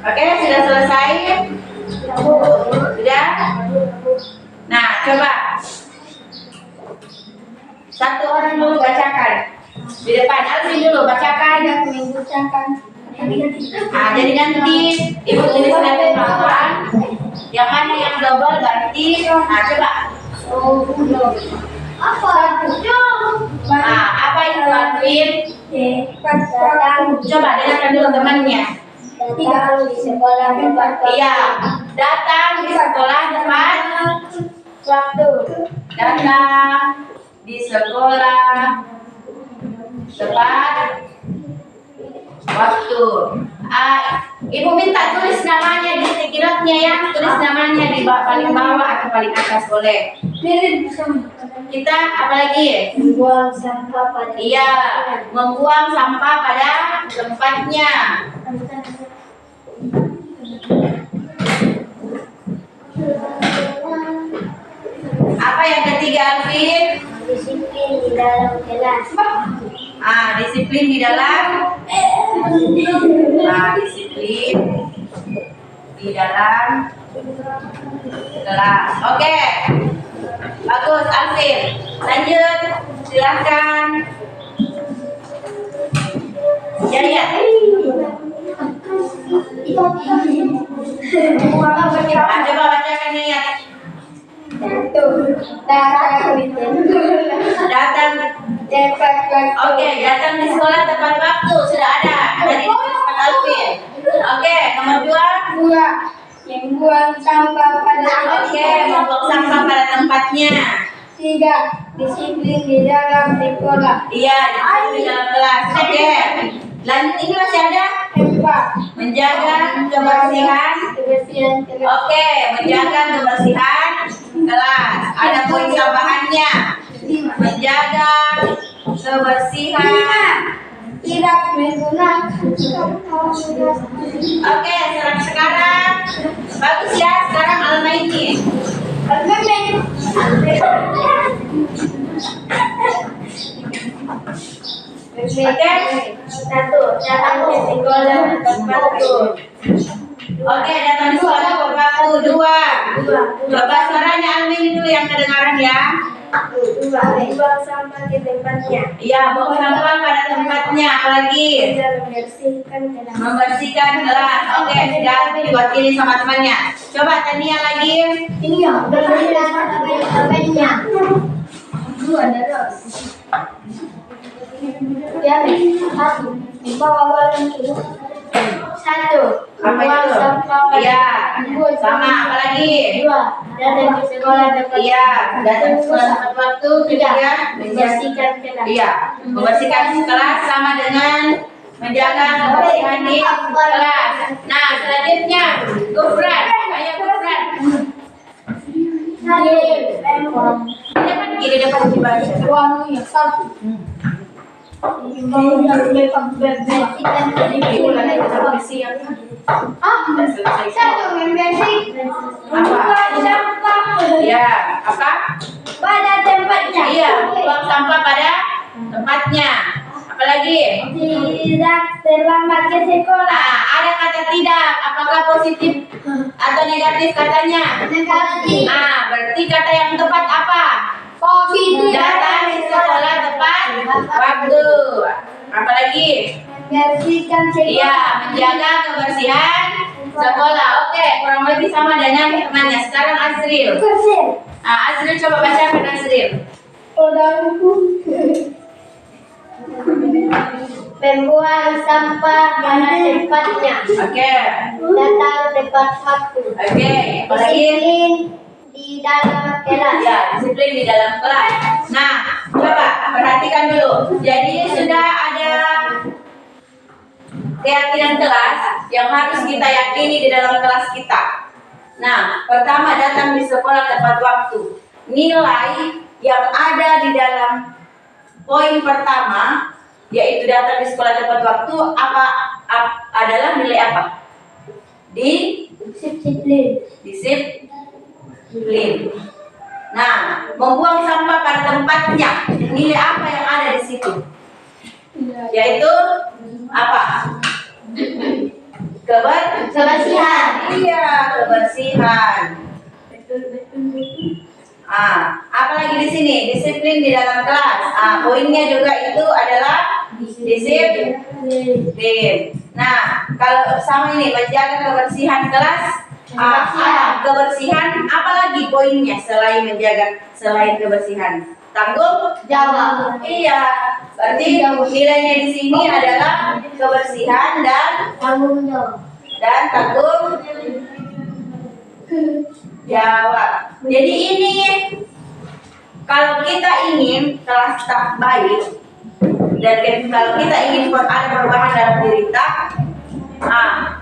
S4: Oke, sudah selesai? Sudah? Nah, coba. Satu orang dulu bacakan. Di depan, Alvin dulu bacakan. Jadi nanti Ibu tulis nanti bawah. Yang mana yang double berarti. Coba. Apa itu Alvin? Coba dengarkan dulu temannya.
S3: Datang di sekolah tepat waktu.
S4: Iya, datang di sekolah tepat
S3: Waktu.
S4: datang di sekolah tepat waktu. Ibu minta tulis namanya di sticky note-nya ya, tulis namanya di paling bawah atau paling atas boleh. Kita apa lagi?
S3: Membuang sampah pada
S4: Iya, membuang sampah pada tempatnya. Apa yang ketiga, Alvin?
S3: disiplin di dalam kelas.
S4: Disiplin di dalam disiplin di dalam kelas. Oke. Bagus, Alvin. Lanjut, silahkan. Jaya. Coba bacakan ya. Datang
S3: Tepat waktu.
S4: Oke, datang di sekolah tepat waktu. Sudah ada. Tadi disebut Alvin. Oke, nomor 2.
S3: Membuang sampah pada
S4: Oke, membuang sampah pada tempatnya.
S3: 3. Disiplin di dalam sekolah.
S4: Iya, di dalam kelas. Oke. Lanjut, ini masih ada.
S3: 4.
S4: Menjaga kebersihan.
S3: Kebersihan kelas.
S4: Oke, menjaga kebersihan kelas. Ada poin tambahannya. Menjaga kebersihan.
S3: Tidak menggunakan.
S4: Oke, sekarang bagus ya. Sekarang Alma ini. Oke.
S3: 1. Datang ke sekolah tepat waktu.
S4: Oke, datang di sekolah tepat waktu. 2. Coba suaranya Almin dulu yang kedengaran ya.
S3: 2. Membuang sampah di tempatnya.
S4: Iya, buang sampah pada tempatnya. Apalagi
S3: Membersihkan kelas.
S4: membersihkan kelas. Oke, sudah diwakili sama temannya. Coba Tania lagi.
S3: Ini ya, bersihkan tempatnya. 2 terus. Ya, 1. Bawa balon itu. 1.
S4: Apa itu? Iya, sama. Apalagi?
S3: 2. Datang ke sekolah tepat.
S4: Iya, datang ke sekolah tepat waktu. 3.
S3: Membersihkan kelas.
S4: Iya, membersihkan kelas sama dengan menjaga kebersihan di kelas. Nah, selanjutnya Gufran. Ayo Gufran. Di depan kiri, depan dibaca.
S3: Uangnya 1.
S4: Ya, apa?
S3: Pada tempatnya.
S4: Iya, buang sampah pada tempatnya. Apalagi?
S3: Tidak terlambat ke sekolah.
S4: Nah, ada kata tidak. Apakah positif atau negatif katanya?
S3: Negatif.
S4: Nah, berarti kata yang tepat apa?
S3: Positif.
S4: Datang di sekolah tepat waktu. Apalagi?
S3: Membersihkan sekolah.
S4: Iya, menjaga kebersihan sekolah. Oke, kurang lebih sama dengan temannya. Sekarang Azril.
S3: Bersih.
S4: Nah, Azril coba bacakan Azril.
S3: Membuang sampah pada tempatnya.
S4: Oke.
S3: Datang tepat waktu.
S4: Oke, apalagi?
S3: Disiplin di dalam kelas.
S4: Ya, disiplin di dalam kelas. Nah, coba perhatikan dulu. Jadi sudah ada keyakinan kelas yang harus kita yakini di dalam kelas kita. Nah, pertama datang di sekolah tepat waktu. Nilai yang ada di dalam poin pertama yaitu datang di sekolah tepat waktu adalah nilai apa?
S3: Disiplin.
S4: Disiplin. Nah, membuang sampah pada tempatnya. Nilai apa yang ada di situ? Yaitu apa?
S3: Kebersihan.
S4: Iya, kebersihan. Apalagi di sini disiplin di dalam kelas. Poinnya juga itu adalah disiplin. Nah, kalau sama ini menjaga kebersihan kelas. Kebersihan, apalagi poinnya selain kebersihan? Tanggung
S3: Jawab.
S4: Iya, berarti nilainya di sini adalah kebersihan dan
S3: Tanggung jawab.
S4: tanggung jawab. Jadi ini kalau kita ingin kelas tak baik dan kalau kita ingin ada perubahan dalam diri kita,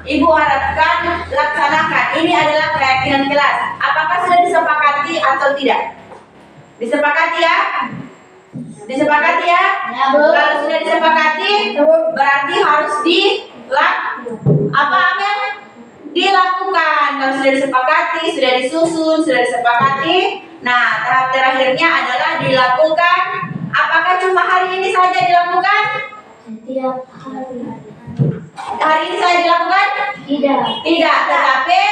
S4: Ibu harapkan laksanakan. Ini adalah keyakinan kelas. Apakah sudah disepakati atau tidak? Disepakati ya? Disepakati ya?
S3: Ya, Bu.
S4: Kalau sudah disepakati, berarti harus dilakukan. Kalau sudah disepakati, sudah disusun, sudah disepakati. Nah, tahap terakhirnya adalah dilakukan. Apakah cuma hari ini saja dilakukan?
S3: Setiap hari.
S4: Hari ini saja dilakukan?
S3: Tidak.
S4: Tidak, tetapi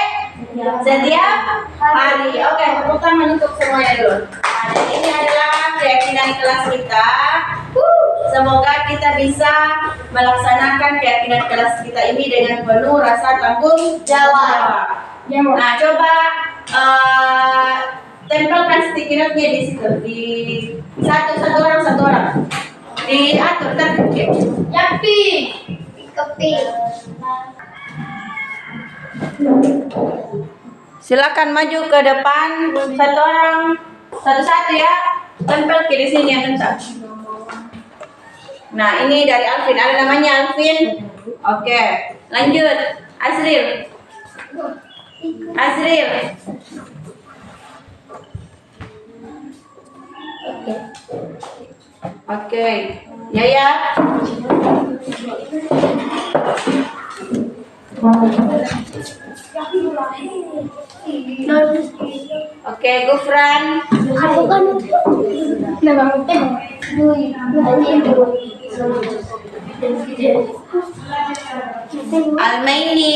S4: setiap hari. Oke, tepuk tangan untuk semuanya dulu. Nah, dan ini adalah keyakinan kelas kita. Semoga kita bisa melaksanakan keyakinan kelas kita ini dengan penuh rasa tanggung jawab. Nah, coba tempelkan sticky note-nya di situ, di satu orang. Diatur tertib.
S3: Yapi. Keping.
S4: Silakan maju ke depan satu orang, satu-satu ya. Tempel ke di sini yang kencang. Nah, ini dari Alvin. Ada namanya Alvin. Oke, lanjut. Azril. Oke. Yaya. Oke, Gufran.
S3: Aku kan
S4: Almaini.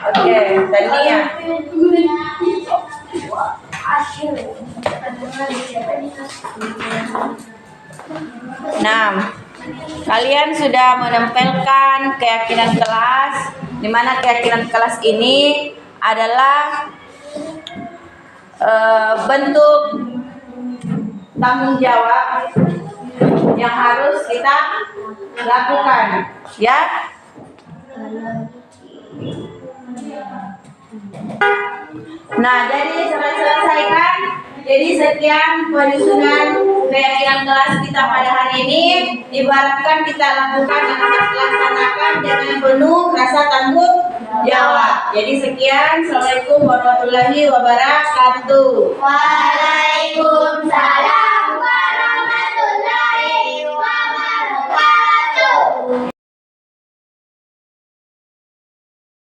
S4: Oke, Tania. Nah, kalian sudah menempelkan keyakinan kelas, di mana keyakinan kelas ini adalah bentuk tanggung jawab yang harus kita lakukan, ya. Nah, jadi selesaikan. Jadi sekian penyusunan keyakinan kelas kita pada hari ini ibaratkan kita lakukan dan kita laksanakan dengan penuh rasa tanggung jawab. Jadi sekian, assalamualaikum warahmatullahi wabarakatuh.
S3: Waalaikumsalam.